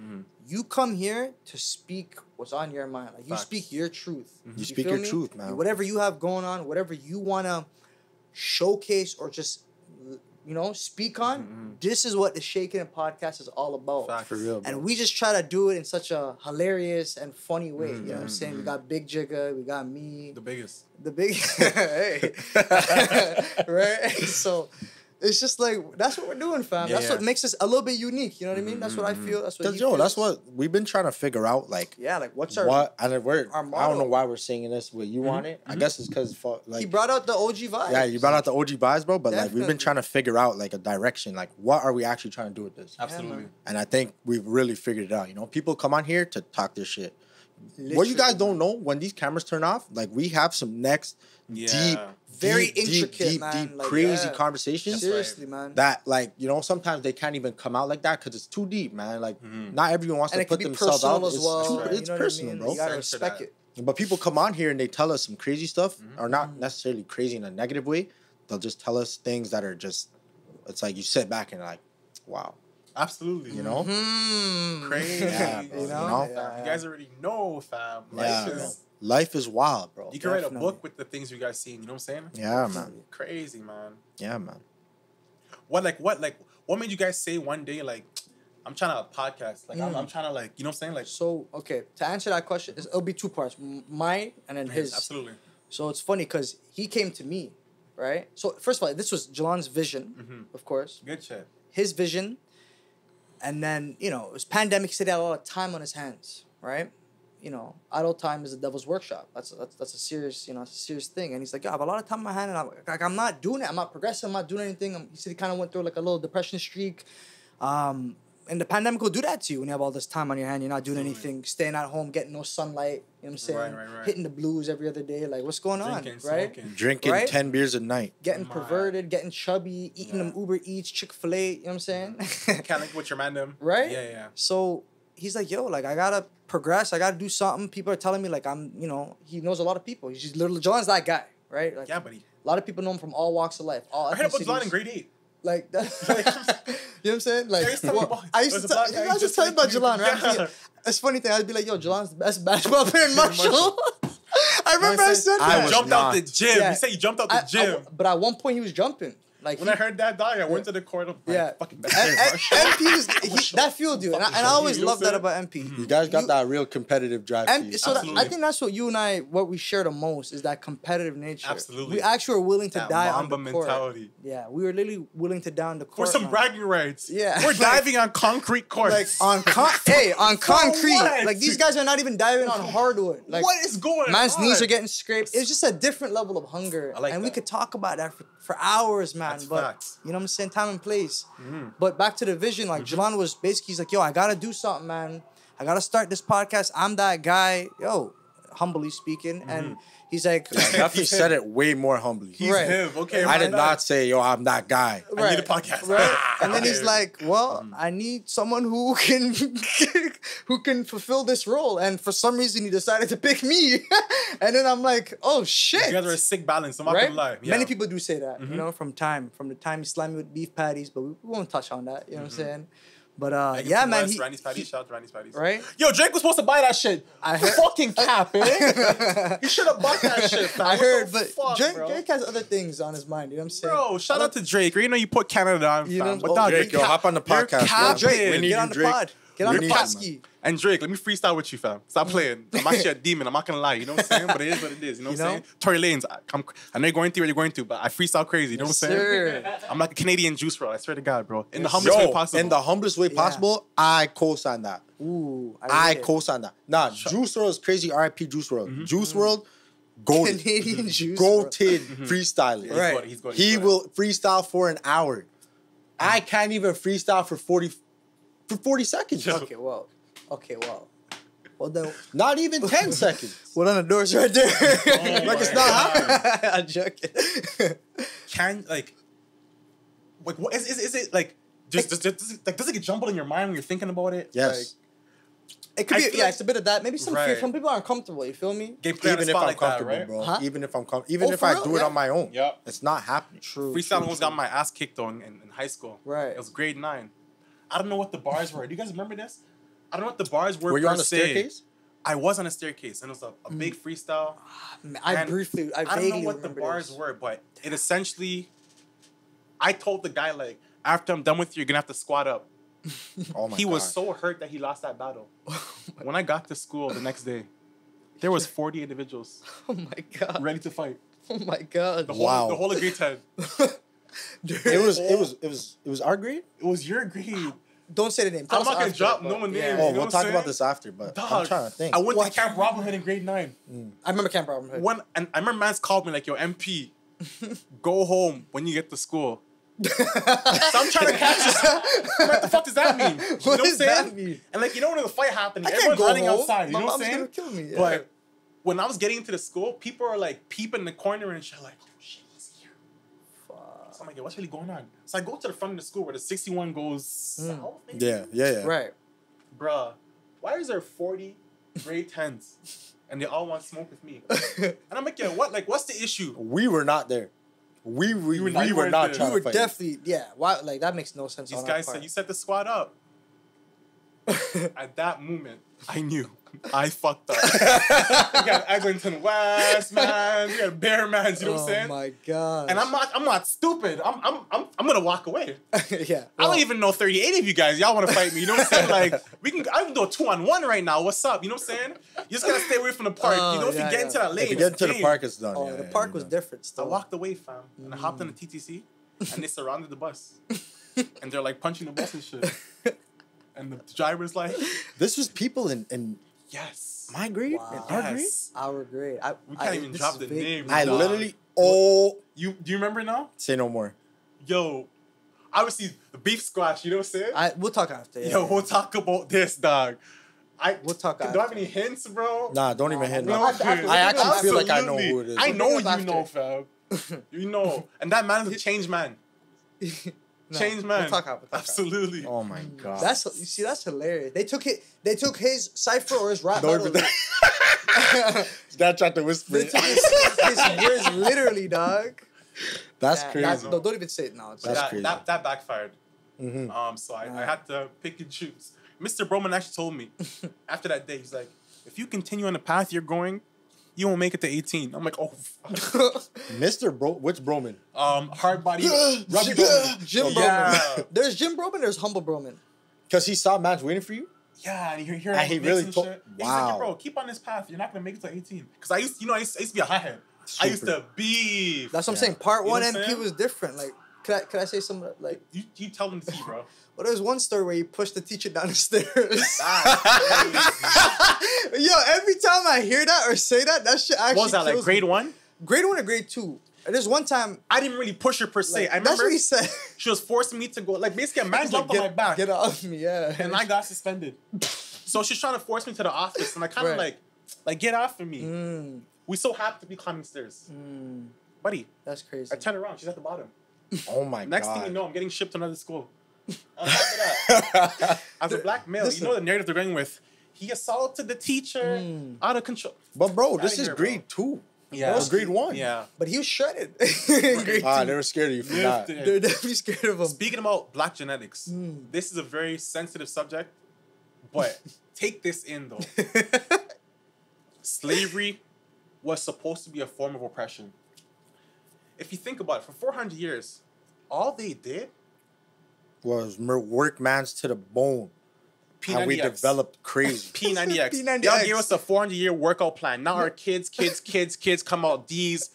you come here to speak what's on your mind. Like, you Facts. speak your truth. You speak feel your me? truth, man. Whatever you have going on, whatever you want to showcase or just, speak on, this is what the Shakin It Podcast is all about. Facts. For real, bro. And we just try to do it in such a hilarious and funny way. You know what I'm saying? We got Big Jigga, we got me, The biggest. the big, hey, right? So it's just like that's what we're doing, fam. Yeah, That's what yeah. makes us a little bit unique. You know what I mean? That's what I feel. That's what. Because he yo, that's feels. what we've been trying to figure out. Like, Yeah, like what's our? what? And we're our I don't motto? know why we're saying this. What you want it? I guess it's because like He brought out the OG vibe. yeah, you brought out the OG vibes, bro. But like we've Definitely. been trying to figure out like a direction. Like, what are we actually trying to do with this? Absolutely. man. And I think we've really figured it out. You know, people come on here to talk their shit. What you Literally, guys don't man. know, when these cameras turn off, like we have some next deep, Very deep, intricate, deep, man. deep, Like, crazy yeah. conversations. Seriously, man. That like sometimes they can't even come out like that because it's too deep, man. Like not everyone wants And to it can put be themselves out. personal as well. It's you know personal, what I mean? bro. You gotta Censor respect that. it. But people come on here and they tell us some crazy stuff, or not necessarily crazy in a negative way. They'll just tell us things that are just, it's like you sit back and like, wow, Absolutely. you know? Crazy. Yeah, you bro, know? you know? Yeah. You guys already know, fam. Yeah, Life bro. is, Life is wild, bro. you can write a Definitely. book with the things you guys seen. You know what I'm saying? Yeah, man. Crazy, man. Yeah, man. What made you guys say one day, like, I'm trying to podcast. Like I'm trying to like, you know what I'm saying? Like So, okay, to answer that question, it'll be two parts. Mine and then his. absolutely. So it's funny because he came to me, right? So first of all, this was Gilleon's vision, of course. Good shit. His vision. And then, you know, it was pandemic. He said he had a lot of time on his hands, right? You know, idle time is the devil's workshop. That's a serious, you know, it's a serious thing. And he's like, yeah, I have a lot of time on my hand, and I'm not doing it. I'm not progressing. I'm not doing anything. He said he kind of went through like a little depression streak. And the pandemic will do that to you when you have all this time on your hand. You're not doing anything, staying at home, getting no sunlight. You know what I'm saying? Right. Hitting the blues every other day. Like, what's going on, right? Drinking Right? 10 beers a night. Getting perverted, getting chubby, eating them Uber Eats, Chick-fil-A. You know what I'm saying? Can't link with your man them. Right? Yeah. So he's like, yo, like, I gotta progress. I gotta do something. People are telling me, like, I'm, you know, he knows a lot of people. He's just literally, John's that guy, right? Like, Yeah, buddy. a lot of people know him from all walks of life. All I heard about ethnicities. John in grade 8. Like, that, you know what I'm saying? Like, Yeah, he's telling me about- I used to there's a black guy I was just just telling like about you. Gilleon, right? Yeah. It's funny thing. I'd be like, yo, Gilleon's the best basketball player in Marshall. I remember I said I that. was Jumped out the not. gym. Yeah. You said you jumped out the gym. But at one point, he was jumping. Like, When I heard that dog, I went to the court. I'm like, yeah. fucking MP was, that fueled you. And I always You know loved what that I'm about MP. You guys got that real competitive drive. to And you. so that, Absolutely. I think that's what we share the most is that competitive nature. Absolutely. We actually were willing to That die on Mamba the court. mentality. Yeah, we were literally willing to die on the For court. some man. bragging rights. Yeah. We're Like- diving on concrete courts. Like on concrete. what? Like these guys are not even diving on hardwood. Like what is going man's on? knees are getting scraped. It's just a different level of hunger. I like and we that. could talk about that for hours, man. That's but facts. you know what I'm saying? Time and place. But back to the vision, like Gilleon was basically he's like, yo, I gotta do something, man. I gotta start this podcast. I'm that guy. Yo, humbly speaking. And he's like Duffy said it way more humbly. He's Right. him. Okay, I did not say, yo, I'm that guy. I need a podcast. Right? And then Okay. he's like, well, I need someone who can who can fulfill this role. And for some reason he decided to pick me. And then I'm like, oh shit. You guys are a sick balance. I'm not Right? gonna lie. Yeah. Many people do say that, you know, from the time he slammed me with beef patties, but we won't touch on that, you know what I'm saying? But Like, yeah, from man, West, Randy's Patties. Shout out to Randy's Patties. right? Yo, Drake was supposed to buy that shit. I heard- Fucking cap, eh? He should have bought that shit, fam. I What heard, the but fuck, Drake, bro? Drake has other things on his mind, you know what I'm saying? Bro, shout out to Drake. You know you put Canada on, You fam. know- But oh, dog, Drake, yo, you're hop on the you're podcast, bro. capping. Drake, We need get on you, the Drake. pod. Get on We the need you, podski. And Drake, let me freestyle with you, fam. Stop playing. I'm actually a demon. I'm not gonna lie. You know what I'm saying? But it is what it is. You know what I'm saying? Tory Lanez, I know you're going through what you're going through, but I freestyle crazy. You know what I'm saying? Sir. I'm like a Canadian juice world. I swear to God, bro. In the humblest way Yo, possible. in the humblest way possible, I co-sign that. Ooh, I like it. co-sign that. Nah, Juice WRLD is crazy. RIP Juice WRLD. Juice WRLD, goated. Canadian juice. Goated freestyler. Right. He's good. He will freestyle for an hour. I can't even freestyle for 40 seconds. Okay, well. Well, then, Not even 10 seconds. well, then the door's right there. Like it's not happening. I'm joking. What is it like? Does it get jumbled in your mind when you're thinking about it? Yes. It could I be, feel yeah, like- it's a bit of that. Maybe some fear. Right. Some people are uncomfortable. You feel me? Like, get put on the Even if spot I'm like that, comfortable, right? bro. Huh? Even if I'm comfortable. Even Oh, if for I real? do it Yeah. on my own. Yep. It's not happening. True. Freestyle almost got my ass kicked on in high school. Right. It was grade 9. I don't know what the bars were. Do you guys remember this? I don't know what the bars were. Were you per on the se. staircase? I was on a staircase, and it was a big freestyle. I And vaguely I don't know what the remember bars this. were, but it essentially, I told the guy, like, after I'm done with you, you're going to have to squat up. Oh my He God. was so hurt that he lost that battle. When I got to school the next day, there was 40 individuals Oh my god. ready to fight. Oh my god. The whole, Wow. the whole of grade 10. It was our grade? It was your grade. Don't say the name. I'm Tell not us gonna after, drop but- no one yeah. names. Oh, You know we'll what talk I'm about saying? this after, but I'm Dog, trying to think. I went to Camp Robin Hood in grade 9. I remember Camp Robin Hood. And I remember man's called me like, yo, MP, go home when you get to school. So I'm trying to catch this. What the fuck does that mean? You know What I'm does saying? that mean? And like, you know when the fight happening, I can't everyone's go running home. outside. You My know what I'm mom's saying? gonna kill me. Yeah. But when I was getting into the school, people are like peeping in the corner and shit, like, oh shit, he's here. So I'm like, yo, what's really going on? So I go to the front of the school where the 61 goes south. Maybe? Yeah. Right. Bruh, why is there 40 grade 10s and they all want to smoke with me? And I'm like, yo, what? Like, what's the issue? We were not there. We were not you trying weren't to there. We were fight. definitely, yeah. Why? Like that makes no sense. These on guys our said, part. you set the squad up. At that moment, I knew I fucked up. We got Eglinton West, man. We got Bear Mans. You know what I'm saying? Oh my god. And I'm not stupid. I'm gonna walk away. Yeah. I don't even know 38 of you guys. Y'all want to fight me? You know what I'm saying? Like I can do a 2-on-1 right now. What's up? You know what I'm saying? You just gotta stay away from the park. You know, if you get into that lane, If you get into the park, it's done. Oh, the park was different. I Still. walked away, fam, and I hopped on the TTC, and they surrounded the bus, and they're like punching the bus and shit. And the driver's like, This was people in yes, my grade, Wow. in our grade. yes. Our grade. We can't even this drop is the big. name. I dog. literally Do you remember now? say no more. Yo, obviously the beef squash. You know what I'm saying? We'll talk after. Yeah, Yo, yeah. we'll talk about this, dog. We'll talk Do I have after. any hints, bro? Nah, don't even hit me. No, I actually feel like I know who it is. I know We'll you do it know, fam. You know, and that man is a changed man. No, Changed man. We'll talk after. Absolutely. Oh my god. That's you see. That's hilarious. They took his cipher or his rap Don't battle. even. That tried to whisper. They took his words literally, dog. That's Yeah, crazy. no, don't even say it now. It's That's that, crazy. that backfired. Mhm. So I had to pick and choose. Mr. Broman actually told me after that day, he's like, if you continue on the path you're going, you won't make it to 18. I'm like, oh, fuck. Which Broman? Hard body, rugby Broman. Jim Yeah. Broman. There's Jim Broman. There's Humble Broman. Because he saw man's waiting for you? Yeah, and you're hearing And he mix really and told- shit. He's Wow. like, bro, keep on this path. You're not gonna make it to 18. Because I used to be a hothead. I used Super. to beef. That's what I'm Yeah. saying. Part You know one what I'm NP saying? was different. Like, could I say something like? You tell them the tea, bro. Well, there was one story where you pushed the teacher down the stairs. Yo, every time I hear that or say that shit actually. What was that, like kills grade me. 1? Grade 1 or grade 2? There's one time. I didn't really push her per se. Like, I that's remember what he said. she was forcing me to go, like basically a man Like, jumped on my back. Get off me, yeah. And I got suspended. So she's trying to force me to the office, and I kind of Right. like get off of me. We so happy to be climbing stairs, buddy. That's crazy. I turn around, she's at the bottom. Oh my Next god. thing you know, I'm getting shipped to another school. On top of that, as a black male, listen. you know the narrative they're going with. He assaulted the teacher, out of control. But bro, this Outta is here, bro. grade 2. Yeah, That was grade 1. Yeah. But he was shredded. In grade Ah, 2. they were scared of you for that. Lifted. They're definitely scared of him. Speaking about black genetics, this is a very sensitive subject, but take this in though. Slavery was supposed to be a form of oppression. If you think about it, for 400 years, all they did, Was work man's to the bone. And we P90X. developed crazy. P90X. P90X. Y'all gave us a 400-year workout plan. Now our kids come out D's.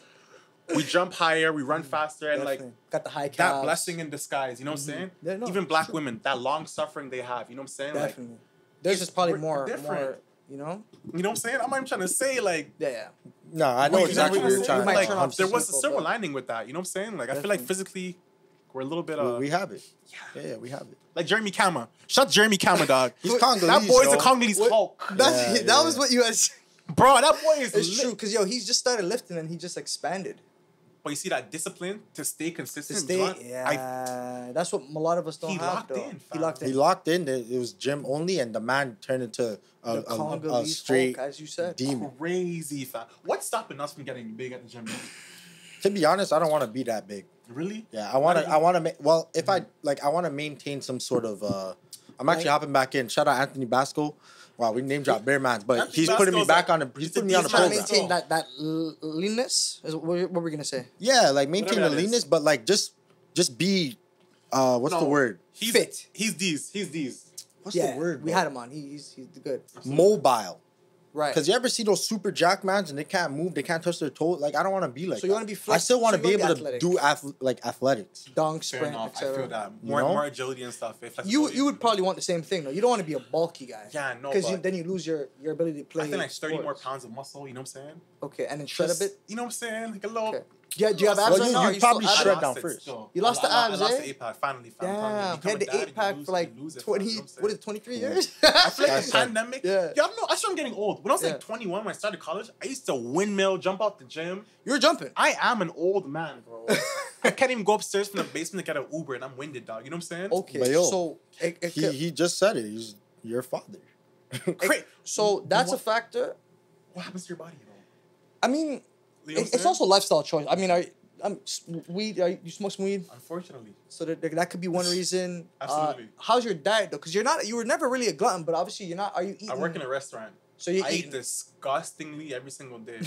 We jump higher, we run faster, and like Definitely. Got the high calves. that blessing in disguise. You know what I'm saying? Yeah, no, Even black sure. women, that long suffering they have. You know what I'm saying? Definitely. There's just probably we're more, different. you know? Like, you know what I'm saying? I'm not even trying to say like. Yeah. No, I know Well, exactly you what know you're I'm trying saying? to might Like, turn off there some was a people, silver but- lining with that. You know what I'm saying? Like, I feel like Definitely. physically, we're a little bit We have it. Yeah, we have it. like Jeremy Kama. Shut Jeremy Kama, dog. He's Congolese, That boy's yo. a Congolese Hulk. That's, Yeah, that was what you had said. Bro, that boy is It's lit. true, because, yo, he's just started lifting and he just expanded. But you see that discipline to stay To consistent. stay, John, yeah. That's what a lot of us don't He have, locked though. in, He fam. locked in. He locked in. It was gym only, and the man turned into the a Congolese straight Hulk, as you said. demon. Crazy, fam. What's stopping us from getting big at the gym? To be honest, I don't want to be that big. Really? Yeah, I want to. Well, if I like, I want to maintain some sort of. I'm actually hopping back in. Shout out Anthony Basco. Wow, we name dropped Bear Mans, but Anthony he's putting me Basco's back a- on the. He's he's a putting me on the decent Trying to program. maintain that leanness? Is what we're going to say. Yeah, like maintain Whatever the that is. leanness, but like just be. What's the word? He's Fit. He's these. What's Yeah, the word? we bro? had him on. He's good. Mobile. Right. Because you ever see those super jack mans and they can't move, they can't touch their toe. Like I don't want to be like. So you that. wanna be I flex- still want so to you be wanna able be to do athletics. Dunk, Fair sprint, enough. I etc. feel that. You know? More agility and stuff. You would probably want the same thing, though. You don't want to be a bulky guy. Yeah, no, Because but- then you lose your ability to play. I think like 30 more sports. pounds of muscle. You know what I'm saying? Okay, and then shred a Just- bit. You know what I'm saying? Like a little. Okay. Yeah, do you have abs Well, right you- now? you Are still probably abs? shred I down lost it first. still. You lost the I abs, lost eh? the 8-pack finally. Fam. Damn, You he become had a the dad, you 8-pack lose for it, like you lose it, fam. 20, You know what is I'm it, 23 Yeah. years? I feel like the That's right. pandemic. Yeah. Yeah, I started getting old. When I was Yeah. like 21, when I started college, I used to windmill, jump out the gym. You were jumping. I am an old man, bro. I can't even go upstairs from the basement to get an Uber, and I'm winded, dog. You know what I'm saying? Okay, But yo, so He just said it. He's your father. so that's a factor. What happens to your body, though? I mean, You know what I'm it's saying? also lifestyle choice. I mean, Weed. You smoke some weed, Unfortunately. so that could be one reason. Absolutely. How's your diet though? Because you were never really a glutton, but obviously you're not. Are you eating? I work in a restaurant. So you I eat eat disgustingly every single day.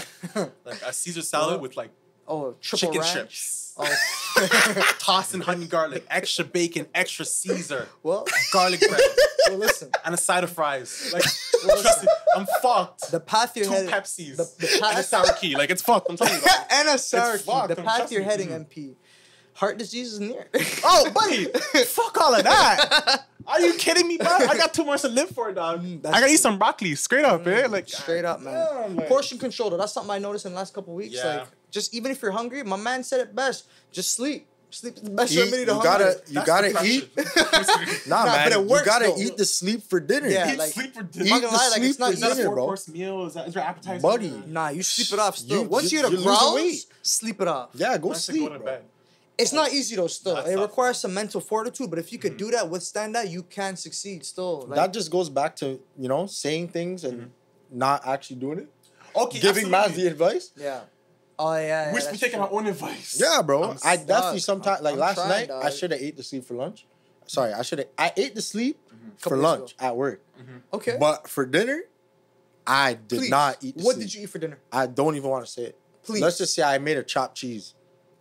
Like a Caesar salad with like triple chicken ranch. strips. Oh, Tossing honey garlic, extra bacon, extra Caesar, well, garlic bread, well, listen. and a side of fries. Like, trust me, I'm fucked. The path you're Two heading. Pepsis The and a path sour key. Like, it's fucked. I'm telling you. Dog. and a sour It's key. fucked, The path trust you're me. heading, MP. Heart disease is near. Oh, buddy, fuck all of that. Are you kidding me, bro? I got 2 months to live for, dog. I gotta eat some broccoli, straight up, eh? Like, Straight up, man. damn, like- Portion control, though. That's something I noticed in the last couple of weeks. Yeah. Like, just even if you're hungry, my man said it best. Just sleep. Sleep is the best Eat, remedy to you hunger. gotta eat. Nah, man, but it works, you gotta though. eat the sleep for dinner. Yeah, Eat like, sleep for I'm dinner. not gonna lie, like, sleep it's not for Is that a dinner, bro. 4-course meal? Is there appetizer? Buddy. Nah, you sleep it off still. You- Once you- you hit a you're losing growl, weight. sleep it off. Yeah, go Go sleep, to bro. bed. It's not easy though. Still, That's it tough. requires some mental fortitude. But if you could do that, withstand that, you can succeed. Still, like, That just goes back to, saying things and not actually doing it. Okay, Giving man absolutely. the advice. yeah. Oh yeah. We should be that's taking true. our own advice. Yeah, bro. I'm I definitely stuck. sometimes like I'm last trying, night dog. I should have ate the sleep for lunch. Sorry, I ate the sleep for Couple days lunch at work. Okay. But for dinner, I did Please. not eat the What sleep. did you eat for dinner? I don't even want to say it. Please. Let's just say I made a chopped cheese.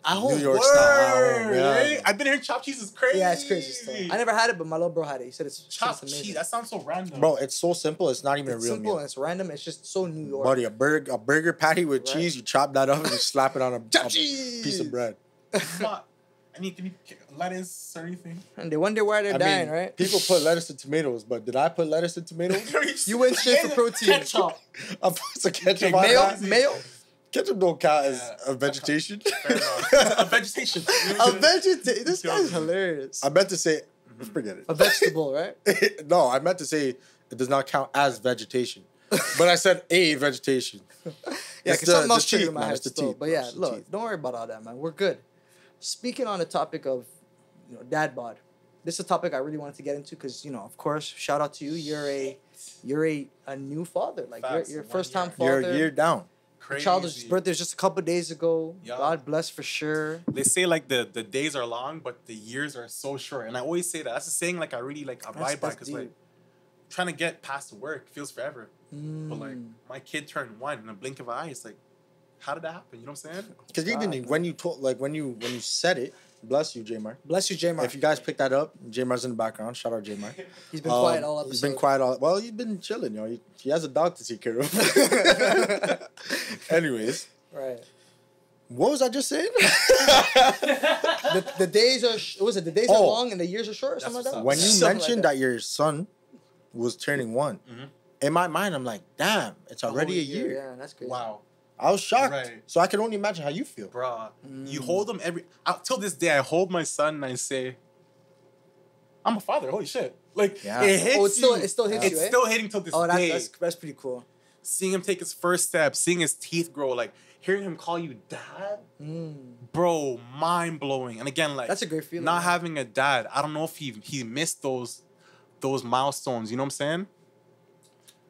At home. New York style at home, Word, yeah. eh? I've been hearing chopped cheese is crazy. Yeah, it's crazy still. I never had it, but my little bro had it. He said it's chopped amazing. cheese. That sounds so random. Bro, it's so simple. It's not even It's a real simple and meal. it's random. It's just so New York. Buddy, a burger patty with Right. cheese. You chop that up and you slap it on a cheese. piece of bread. Not, can you lettuce or anything? And they wonder why they're I dying, mean, right? people put lettuce and tomatoes, but did I put lettuce and tomatoes? You went straight for protein. Ketchup. I put some ketchup on Mayo, that. mayo, Ketchup don't count as Yeah. a vegetation. Fair enough. A vegetation. a vegetable. This guy's hilarious. I meant to say, forget A vegetable, right? it. No, I meant to say it does not count as vegetation. But I said a vegetation. Yeah, It's because something the else triggered teeth, in my man. head It's the still. teeth, But bro. yeah, It's the look, teeth. don't worry about all that, man. We're good. Speaking on the topic of, dad bod. This is a topic I really wanted to get into because, of course, shout out to you. You're a new father. Like Facts. you're 1 first time year. father. You're a year down. Your Crazy. child's birthday was just a couple days ago. Yeah. God bless for sure. They say like the days are long, but the years are so short. And I always say that. That's a saying like I really like abide by that's because deep. like trying to get past work feels forever. But like my kid turned 1 in a blink of an eye. It's like, how did that happen? You know what I'm saying? Because even when you told, like when you said it, bless you, Jamar. Bless you, J-Mar. If you guys picked that up, Jamar's in the background. Shout out Jamar. He's been quiet all episode. He's been quiet all. Well, he's been chilling, yo. He has a dog to take care of. Anyways, Right. what was I just saying? The days are, what was it? The days are Oh. long and the years are short or something like what's that? up. When you Something mentioned like that your son was turning 1, in my mind, I'm like, damn, it's already a year. Yeah, that's crazy. Wow. I was shocked. Right. So I can only imagine how you feel. Bruh. You hold them till this day, I hold my son and I say, I'm a father. Holy shit. Like, Yeah. it hits Oh, it you. still hits It's you, eh? still hitting till this Oh, day. that's pretty cool. Seeing him take his first step, seeing his teeth grow, like hearing him call you dad, bro, mind blowing. And again, like That's a great feeling, Not man. having a dad, I don't know if he missed those milestones. You know what I'm saying?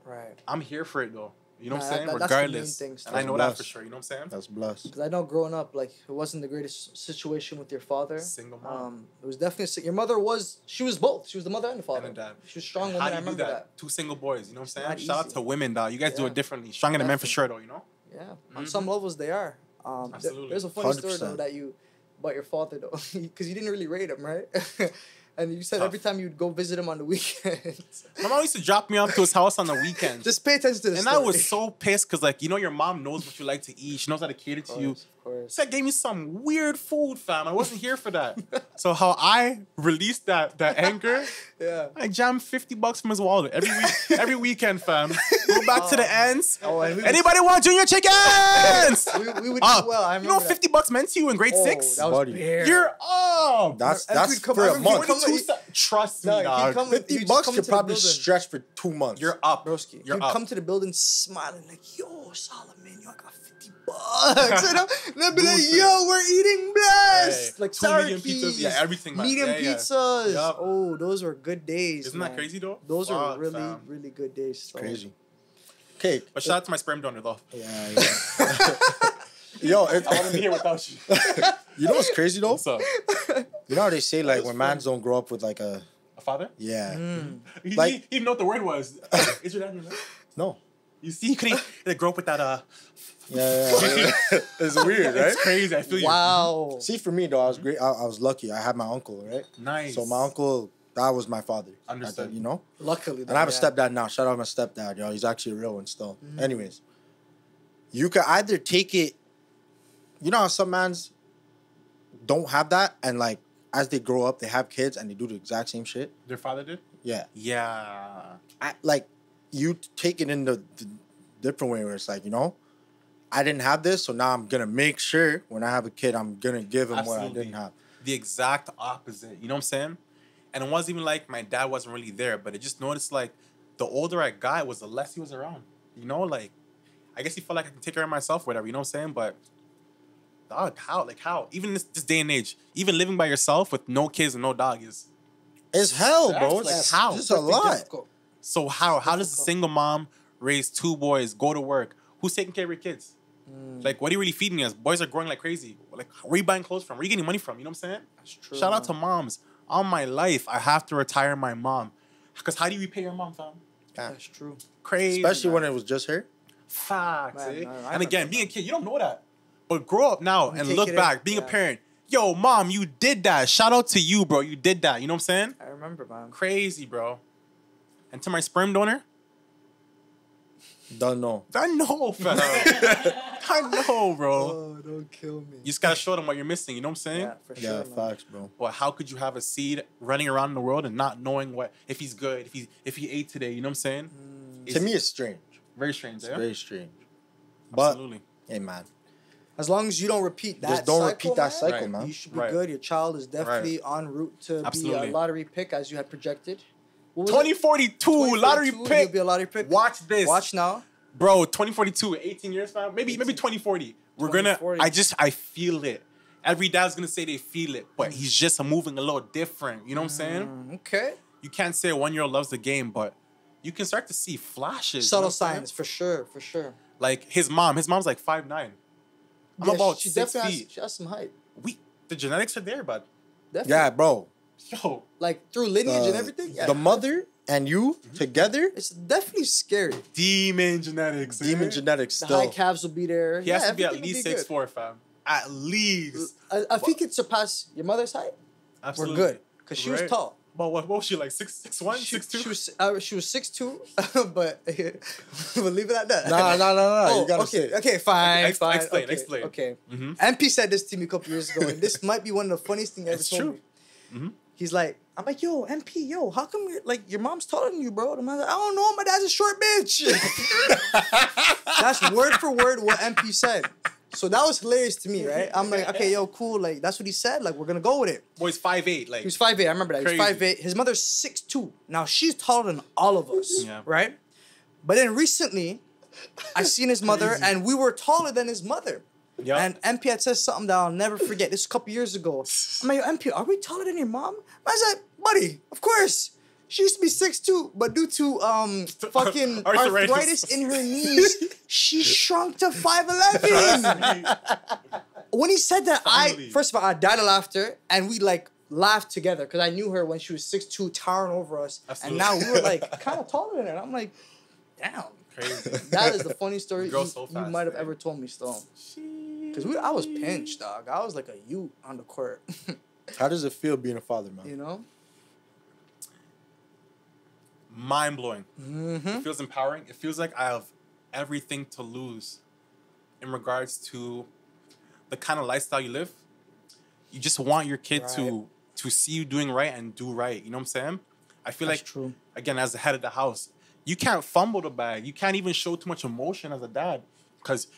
Right. I'm here for it though. You know what Nah, I'm saying? that's the main Regardless, thing and still. I know that for Blessed. sure. You know what I'm saying? That's blessed. Because I know growing up, like, it wasn't the greatest situation with your father. Single mom. It was definitely, your mother she was both. She was the mother and the father. And a dad. She was a strong How woman, do I you do remember that? that. 2 single boys. You know what I'm not saying? Shout out easy. to women, dog. You guys do Yeah. it differently. Stronger than men for Definitely. sure, though. You know? Yeah, on some levels they are. Absolutely. There's a funny story though 100%. about your father though, because you didn't really rate him, right? And you said Tough. every time you'd go visit him on the weekends, My mom used to drop me off to his house on the weekends. just pay attention to the And story. I was so pissed because, like, your mom knows what you like to eat. She knows how to cater to you. Of course. So that gave me some weird food, fam. I wasn't here for that. So how I released that anger, Yeah. I jammed $50 from his wallet every weekend, fam. Go back to the ends. Oh, and we Anybody want junior chickens? we would Ah, do well. I you remember know what $50 meant to you in grade that. 6? That was Buddy. bare. You're up. That's And that's we'd come- for I a remember month. we'd come- Trust No, me, he'd dog. come- he'd 50 just bucks come could to the probably building. stretch for 2 months. You're up. Broski. You're You'd up. come to the building smiling like, yo, Solomon, yo, I got $50. And they'd be like, Boosted. yo, we're eating blessed. Hey, Like 2 sour medium keys. pizzas. Yeah, everything, man. Medium Yeah, yeah. pizzas. Yup. Oh, those were good days. Isn't that man. crazy, though? Those are Fuck, really, fam. really good days. So. Crazy. Okay. But shout out to my sperm donor, though. Yeah. Yo, I want to be here without you. you know what's crazy though? What's up? You know how they say like when mans don't grow up with like a A father? yeah. He Like- didn't know what the word was. Is your dad your dad? No. You see, you couldn't grow up with that. Yeah. It's weird, right? It's crazy. I feel you. Wow. See, for me though, I was great. I was lucky. I had my uncle, right? Nice. So my uncle, that was my father. Understood. You know. Luckily, And I have a stepdad now. Shout out my stepdad, yo. He's actually a real one still. Anyways, you could either take it. You know how some mans don't have that, and like as they grow up, they have kids and they do the exact same shit. Their father did? Yeah. Yeah. Like you take it in the different way where it's like, you know, I didn't have this, so now I'm gonna make sure when I have a kid, I'm gonna give him what I didn't have. The exact opposite. You know what I'm saying? And it wasn't even like my dad wasn't really there, but I just noticed like the older I got was the less he was around. You know, like I guess he felt like I could take care of myself, whatever. You know what I'm saying? But dog, how? Like how? Even in this day and age, even living by yourself with no kids and no dog is It's hell, bro. Like, It's how? It's a lot. Difficult. so how does a single mom raise two boys, go to work? Who's taking care of your kids? Like, what are you really feeding us? Boys are growing like crazy. Like, where are you buying clothes from? Where are you getting money from? You know what I'm saying? That's true. Shout out to moms. All my life, I have to retire my mom. Because how do you repay your mom, fam? That's true. Crazy. Especially man. when it was just her. Facts, Man, eh? no, I And again, remember being a kid, you don't know that. But grow up now and take look it in, back, being a yeah. parent. Yo, mom, you did that. Shout out to you, bro. You did that. You know what I'm saying? I remember, man. Crazy, bro. And to my sperm donor, Don't know. I know, fam. I know, bro. Oh, don't kill me. You just gotta show them what you're missing. You know what I'm saying? Yeah, for sure. Yeah, man. facts, bro. But how could you have a seed running around in the world and not knowing what if he's good, if he ate today? You know what I'm saying? To me, it's strange. Very strange. It's Yeah, very strange. But absolutely. hey, man, As long as you don't repeat that just don't cycle, repeat that man, cycle, Right. man. you should be Right. good. Your child is definitely en route to Absolutely. be a lottery pick as you had projected. What was it? 2042 lottery 2042, pick. He'll be a lottery pick. Watch this. Watch now. Bro, 2042, 18 years, fam. Maybe 2040. We're gonna. 2040. I feel it. Every dad's gonna say they feel it, but he's just moving a little different. You know what I'm saying? Okay. You can't say a 1-year-old loves the game, but you can start to see flashes. you know Subtle what I'm saying? signs, for sure, for sure. Like his mom's like 5'9". I'm Yeah, about she 6 definitely feet. she has some height. The genetics are there, but Definitely. Yeah, bro. yo, Like through lineage and everything. Yeah. The mother and you together, It's definitely scary. demon genetics. demon eh? genetics The still. high calves will be there. He has Yeah, to be at everything will least good. 6'4", fam. At least. If he could surpass your mother's height, Absolutely. we're good. Because she was Right. tall. But what was she like? 6'1", She 6'2"? she was 6'2", but we'll leave it at that. Nah. Oh, You gotta okay, say. okay, fine, Ex- fine. explain, okay, explain. Okay. Mhm. MP said this to me a couple years ago, and this might be one of the funniest things I ever It's told true. me. Mhm. He's like, I'm like, yo, MP, yo, how come your mom's taller than you, bro? And I'm like, I don't know, my dad's a short bitch. That's word for word what MP said. So that was hilarious to me, right? I'm like, okay, yo, cool. Like, that's what he said. Like, we're gonna go with it. Boy's 5'8". Like, He was 5'8". I remember that. He was Crazy. 5'8". His mother's 6'2". Now she's taller than all of us, Yeah. right? But then recently, I seen his mother, and we were taller than his mother. Yup. And MP had said something that I'll never forget. This was a couple years ago. I'm like, yo, MP, are we taller than your mom? I was like, buddy, of course. She used to be 6'2", but due to fucking Arthritis. arthritis in her knees, she shrunk to 5'11". When he said that, Finally. first of all, I died of laughter, and we like laughed together because I knew her when she was 6'2", towering over us, Absolutely. and now we were like kind of taller than her. And I'm like, damn, Crazy. that is the funniest story Girl you, so you fast, might have man. ever told me, Stone. Because I was pinched, dog. I was like a youth on the court, How does it feel being a father, man? you know. Mind blowing. Mm-hmm. It feels empowering. It feels like I have everything to lose in regards to the kind of lifestyle you live. You just want your kid to see you doing right and do right. You know what I'm saying? I feel That's like, true. again, as the head of the house, you can't fumble the bag. You can't even show too much emotion as a dad because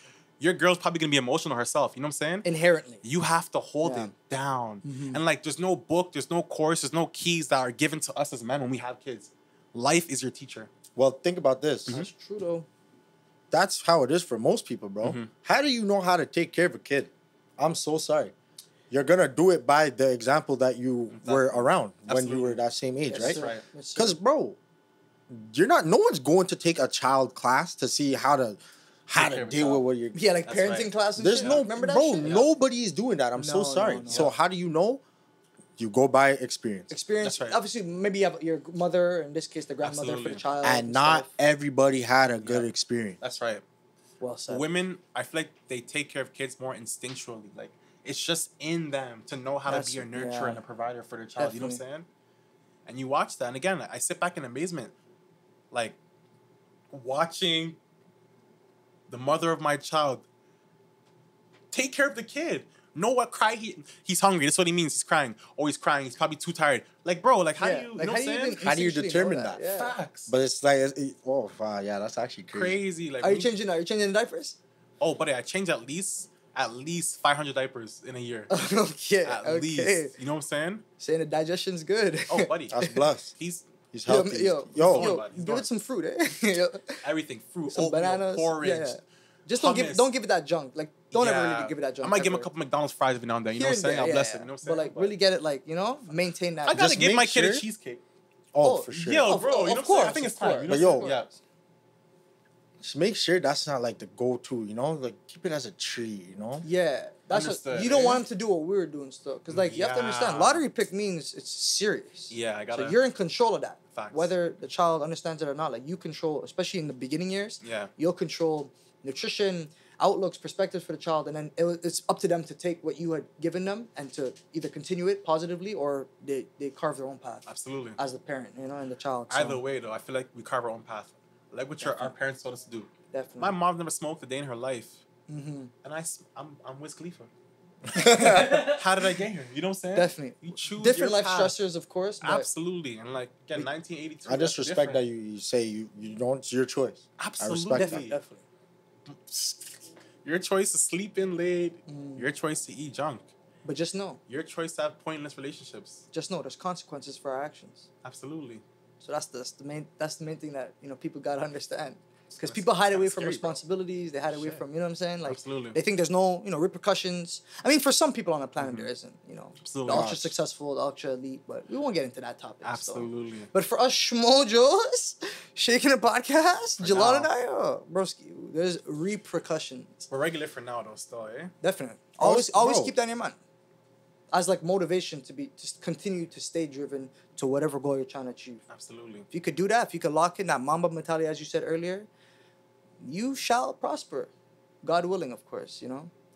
your girl's probably going to be emotional herself. You know what I'm saying? Inherently. You have to hold Yeah. it down. And like, there's no book, there's no course, there's no keys that are given to us as men when we have kids. Life is your teacher. Well, think about this. That's true though. That's how it is for most people, bro. Mm-hmm. How do you know how to take care of a kid? I'm so sorry. You're gonna do it by the example that you were around when Absolutely. you were that same age, right? sir. Right. Yes, sir. Because, bro, no one's going to take a child class to see how to how Take to care of a deal with child. what you're. Yeah, like That's parenting right. class and There's shit. no, Remember that bro. shit? Nobody is doing that. I'm so No, sorry. no. So how do you know? You go by experience, Experience. That's right. Obviously, maybe you have your mother, in this case, the grandmother for the Absolutely. child. and not stuff. everybody had a good Yeah. experience. That's right. Well said. Women, I feel like they take care of kids more instinctually. Like it's just in them to know how That's- to be a nurturer yeah. and a provider for their child. You know what I'm saying? And you watch that, and again, I sit back in amazement, like watching the mother of my child take care of the kid. Know what cry he's hungry. That's what he means. He's crying. Oh, he's crying. He's probably too tired. Like, bro, like how do you, like, know what I'm saying? How do you instinctually know determine that? Yeah. Facts. But it's like, oh, wow, yeah, that's actually crazy. Crazy. Like, Are you when changing? Are you changing the diapers? Oh, buddy, I change at least 500 diapers in a year. Okay. At okay. least. You know what I'm saying? Saying the digestion's good. Oh, buddy. That's blessed. He's He's Yo, healthy. yo, Yo, yo, He's give gone. it some fruit, eh? Yo, everything. Fruit, some oatmeal, bananas. porridge. Yeah, yeah. Just don't hummus. give it that junk. Like, don't ever really give it that junk. I might give him a ever. couple McDonald's fries every now and then. You know Here what I'm and saying? there, I'll yeah, bless yeah. him. You know what I'm But saying? like, really get it, like, you know, maintain that. I gotta Just give make my kid a sure- cheesecake. oh, for sure. Yo, Of- bro. You know of what I'm saying? I course, think it's of time. course. You know But what I'm yo, saying? Yeah. Just make sure that's not like the go-to, you know? Like, keep it as a treat, you know? Yeah, that's what, Understood, you don't eh? want him to do what we were doing still, because like you have to understand, Yeah. lottery pick means it's serious. Yeah, I gotta. So you're in control of that. Facts. Whether the child understands it or not, like you control, especially in the beginning years. Yeah. You'll control nutrition, outlooks, perspectives for the child, and then it's up to them to take what you had given them and to either continue it positively or they carve their own path Absolutely. as the parent, you know, and the child. So, Either way, though, I feel like we carve our own path. Like what our parents told us to do. definitely. My mom never smoked a day in her life, Mm-hmm. and I'm Wiz Khalifa. How did I get here? You know what I'm saying? Definitely. You choose Different your life path. stressors, of course. But Absolutely, and like again, 1982. I just that's respect that different. you say you don't, it's your choice. Absolutely. respect definitely, definitely. Your choice to sleep in late. Mm. Your choice to eat junk. But just know, Your choice to have pointless relationships. there's consequences for our actions. Absolutely. So that's the main thing that people gotta understand. Because That's- people hide away that's from scary, bro. responsibilities. They hide away Shit. from, you know what I'm saying? Like, Absolutely. they think there's no, repercussions. I mean, for some people on the planet, there isn't, Absolutely. the ultra successful, the ultra elite, but we won't get into that topic. so. Absolutely. But for us schmojos, Shakin It Podcast, Gilleon now. and I, broski, there's repercussions. We're regular for now, though. Still, eh? Definitely. Bro, Always bro. keep that in your mind. As like motivation to continue to stay driven to whatever goal you're trying to achieve. Absolutely. If you could do that, if you could lock in that Mamba mentality, as you said earlier, you shall prosper. God willing, of course,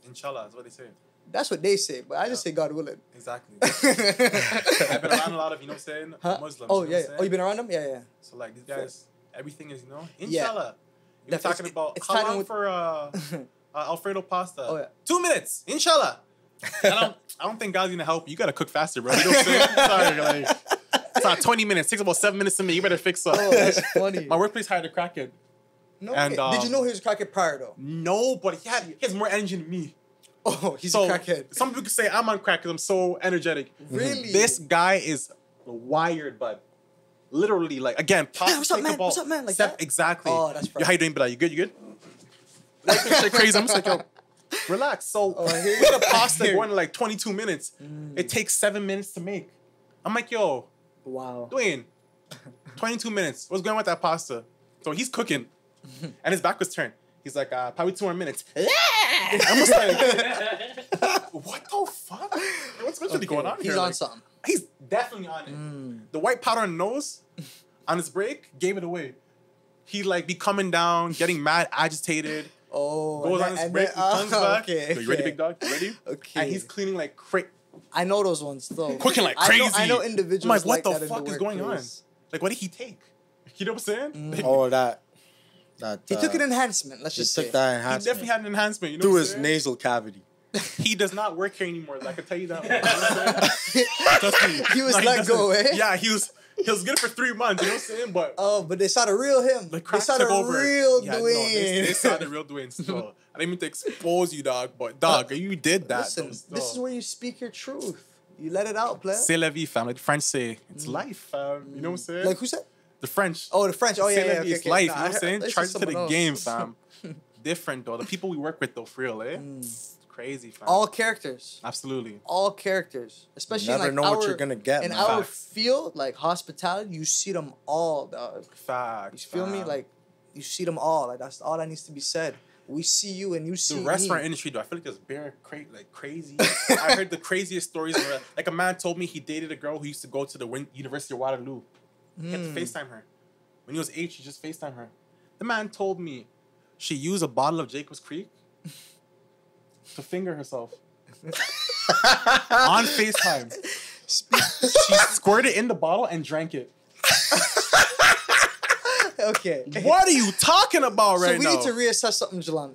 Inshallah, that's what they say. That's what they say, but I just say God willing. Exactly. I've been around a lot of, you know what I'm saying, Huh? Muslims. Oh, you know yeah. what I'm Oh, saying? you been around them? Yeah, yeah. So, like, these guys, everything is, Yeah. inshallah. You're Definitely. talking about It's how tied in long with- for Alfredo pasta? Oh, yeah. 2 minutes, inshallah. I don't think God's gonna help you. You gotta cook faster, bro. You know what I'm saying? Sorry, like, it's not 20 minutes. Takes about 7 minutes to me. You better fix up. Oh, that's funny. My workplace hired a crackhead. No, and, way. Did you know he was a crackhead prior, though? No, but he has more energy than me. Oh, he's So a crackhead. some people could say I'm on crack because I'm so energetic. Really? This guy is wired, bud. Literally, like again, Yeah, what's up, take man? about What's up, man? Like that? Exactly. Oh, that's Yo, how you doing, Bilal? You good? You good? Like shit crazy. I'm just like, yo, relax. So I hear we got a you. I pasta hear going in like 22 minutes. It takes 7 minutes to make. I'm like, yo, Wow. Dwayne, 22 minutes. What's going on with that pasta? So he's cooking, and his back was turned. He's like, probably 2 more minutes. I'm just like, what the fuck? What's really going on He's here? on Like, something. He's definitely on it. The white powder on the nose, on his break, gave it away. He like be coming down, getting mad, agitated. Oh, Goes on his break, he comes back. Okay, Yo, you ready, okay. big dog? You ready? Okay. And he's cleaning like crazy. I know those ones though. Cooking like I know- crazy. I know individuals I'm like, what like the that in fuck is going on? workplace. Like, what did he take? You know what I'm saying? Oh, that. He took an enhancement. Let's He just took say. that He enhancement definitely had an enhancement. You know through what his I'm saying? nasal cavity. He does not work here anymore. I can tell you that. You know what I'm saying? Trust me. He was No, let doesn't. go, eh? Yeah, he was good for 3 months. You know what I'm saying? But Oh, but they saw the real him. the They crack saw took the over. real Yeah, no, Dwayne. they saw the real Dwayne still. I didn't mean to expose you, dog. But dog, you did that. Listen, though, this is still. where you speak your truth. You let it out, player. C'est la vie, fam. Like the French say, it's life, fam. You know what I'm saying? Like who said? the French. Oh, the French. Oh, yeah, C'est la yeah. vie, Okay, it's okay. life. Nah, You know what I'm saying? this is Charge it to the someone else. game, fam. Different, though. The people we work with, though, for real, eh? Crazy, fam. All characters. Absolutely. All characters. Especially never in, like, know our, what you're gonna get, in man. our Facts. field, like hospitality, you see them all, dog. Facts. You feel me? fam. Like, you see them all. Like, that's all that needs to be said. we see you and you see The restaurant me. industry, though, I feel like it's bare crazy. I heard the craziest stories. Like a man told me he dated a girl who used to go to the University of Waterloo. He had to FaceTime her. When he was 8, she just FaceTime her. The man told me she used a bottle of Jacob's Creek to finger herself on FaceTime. She squirted in the bottle and drank it. Okay. What are you talking about right now? So we need to reassess something, Gilleon.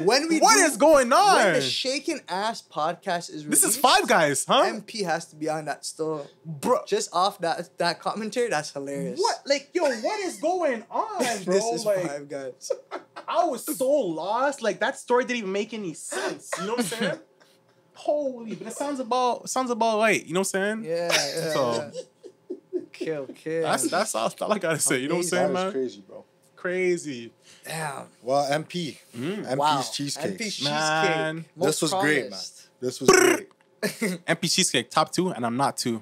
What is going on? When the Shakin' Ass podcast is released, This is Five Guys, huh? MP has to be on that still. Bro. Just off that commentary, that's hilarious. What? Like, yo, what is going on, bro? This is like, Five Guys. I was so lost. Like, that story didn't even make any sense. You know what I'm saying? Holy, but it sounds about right. You know what I'm saying? Yeah. So, Kill. that's all I gotta say. You know what I'm saying, That was man? crazy, bro. Crazy. Damn. Well, MP. MP's Wow. cheesecake. MP cheesecake. Man. This was Most great, man. promised. This was great. MP Cheesecake, top 2, and I'm not 2.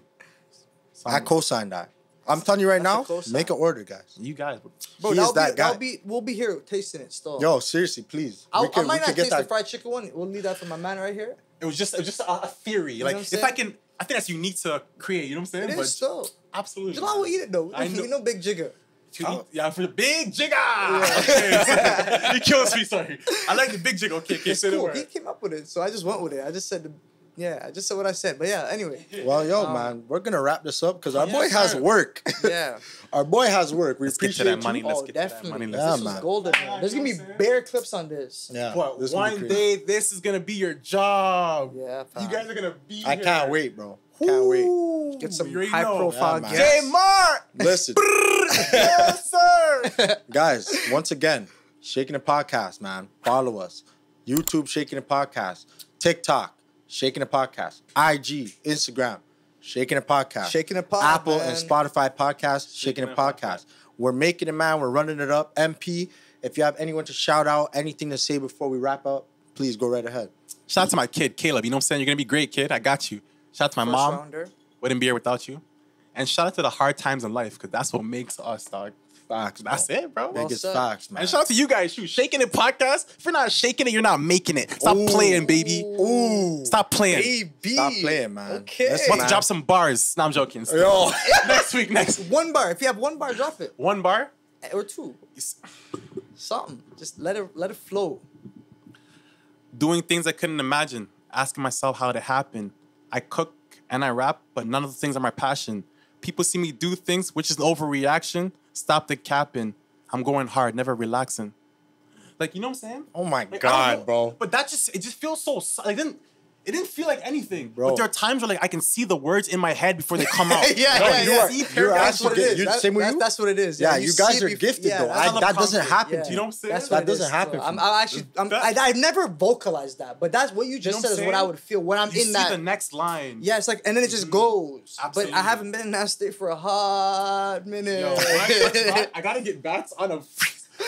So I co-signed that. I'm telling you right That's a now, co-sign. make an order, guys. you guys. Bro, He is that guy. we'll be here tasting it still. Yo, seriously, please. I we might not could taste the fried chicken one. We'll leave that for my man right here. It was just a theory. know Like, what I'm if I think that's unique to create. You know what I'm saying? It is still. Absolutely. Gilleon will eat it though. I know. You know Big Jigga. Yeah, for the big jigger. Okay. He kills me, sorry. I like the big jigger. Okay, It's say the cool. word. He came up with it, so I just went with it. I just said what I said. But yeah, anyway. Well, yo, man, we're gonna wrap this up because our Yes, boy has sir. work. Yeah. Our boy has work. We Let's get to appreciate that money. you. Let's Oh, get to that definitely. money. Yeah, This was man. golden, man. There's gonna be You know what I'm bare clips on this. Yeah, But this is gonna be one crazy. day, this is gonna be your job. Yeah, You guys are gonna be I here. can't wait, bro. Can't wait. Get some You already high know. profile Yeah, man. guests. J Mark! Listen, Yes, sir! guys, once again, Shakin' It Podcast, man. Follow us. YouTube, Shakin' It Podcast. TikTok, Shakin' It Podcast. IG, Instagram, Shakin' It Podcast. Shakin' It Pod, Apple man. and Spotify Podcast, Shakin' It Podcast. We're making it, man. We're running it up. MP, if you have anyone to shout out, anything to say before we wrap up, please go right ahead. Shout out to my kid, Caleb. You know what I'm saying? You're gonna be great, kid. I got you. Shout out to my First mom. rounder. Wouldn't be here without you. And shout out to the hard times in life, because that's what makes us, dog. Facts, bro. That's it, bro. Well Biggest said. facts, man. And shout out to you guys, shoot. Shaking It Podcast. If you're not shaking it, you're not making it. Stop playing, baby. Ooh. Stop playing. AB. Stop playing, man. Okay. Listen, Want to man. drop some bars. No, I'm joking. Yo. Next week, next. One bar. If you have one bar, drop it. One bar. Or two. Something. Just let it flow. Doing things I couldn't imagine. Asking myself how it happened. I cook and I rap, but none of the things are my passion. People see me do things, which is overreaction. Stop the capping. I'm going hard, never relaxing. Like, you know what I'm saying? Oh my Like, I don't God, know, bro. But it just feels so like it didn't feel like anything. Bro. But there are times where like I can see the words in my head before they come out. Yeah, No, yeah, you yeah. are- See you're paragraphs That's what it actually is. good. That's, Same with that's, you. that's what it is. Yeah, you you guys see are it gifted, yeah, though. that's- love That doesn't confidence. happen Yeah. to You know what I'm saying? That's That what it doesn't is, happen so for I'm me. actually, I never vocalized that, but that's what you just You know said what is I'm what I saying? would feel when I'm You in see that. the next line. Yeah, it's like, and then it just goes. Absolutely. But I haven't been in that state for a hot minute. Yo, when I first got- I gotta get bats on a.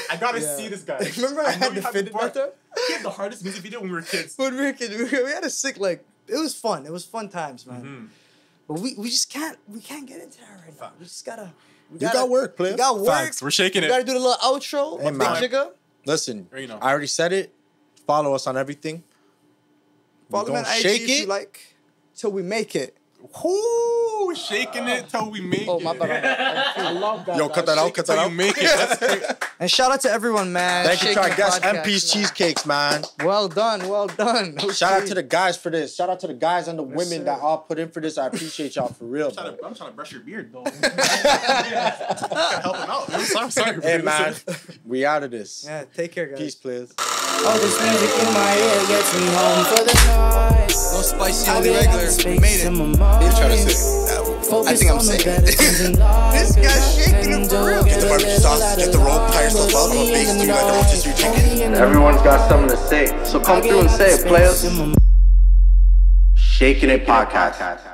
I gotta Yeah. see this guy. Remember I know had you the have fitted bar. method? He had the hardest music video when we were kids. When we were kids, we had a sick, like, it was fun. It was fun times, man. Mm-hmm. But we just can't get into that right now. We just gotta. You got work, player. We got work. Facts. We're shaking We it. gotta do the little outro. Hey, Big man. Jigga. Listen, You know. I already said it. Follow us on everything. Follow me on gonna IG shake if you it. like till we make it. Whoo, shaking it till we make Oh, it. my bad. I love that. Yo, cut that out, Shake it cut that till out. you make it. That's great. And shout out to everyone, man. Thank you to Shakin' our It guest, Podcast, MP's man. Cheesecakes, man. Well done, well done. Shout out to the guys for this. Shout out to the guys and the women sir. that all put in for this. I appreciate y'all for real, bro. I'm trying to brush your beard, though. Gotta help him out. I'm sorry. Hey, man, we out of this. Yeah, take care, guys. Peace, please. All this music in my ear gets me home for the night. No spicy, I only get regular. space Made it. in my He mind. trying to say. I think I'm sick. This guy's shaking it for real. Get the barbecue sauce, get the roll, tie yourself up. I'm a base dude like the rotisserie chicken. Everyone's got something to say, so come through and say it, players. Shaking It Podcast.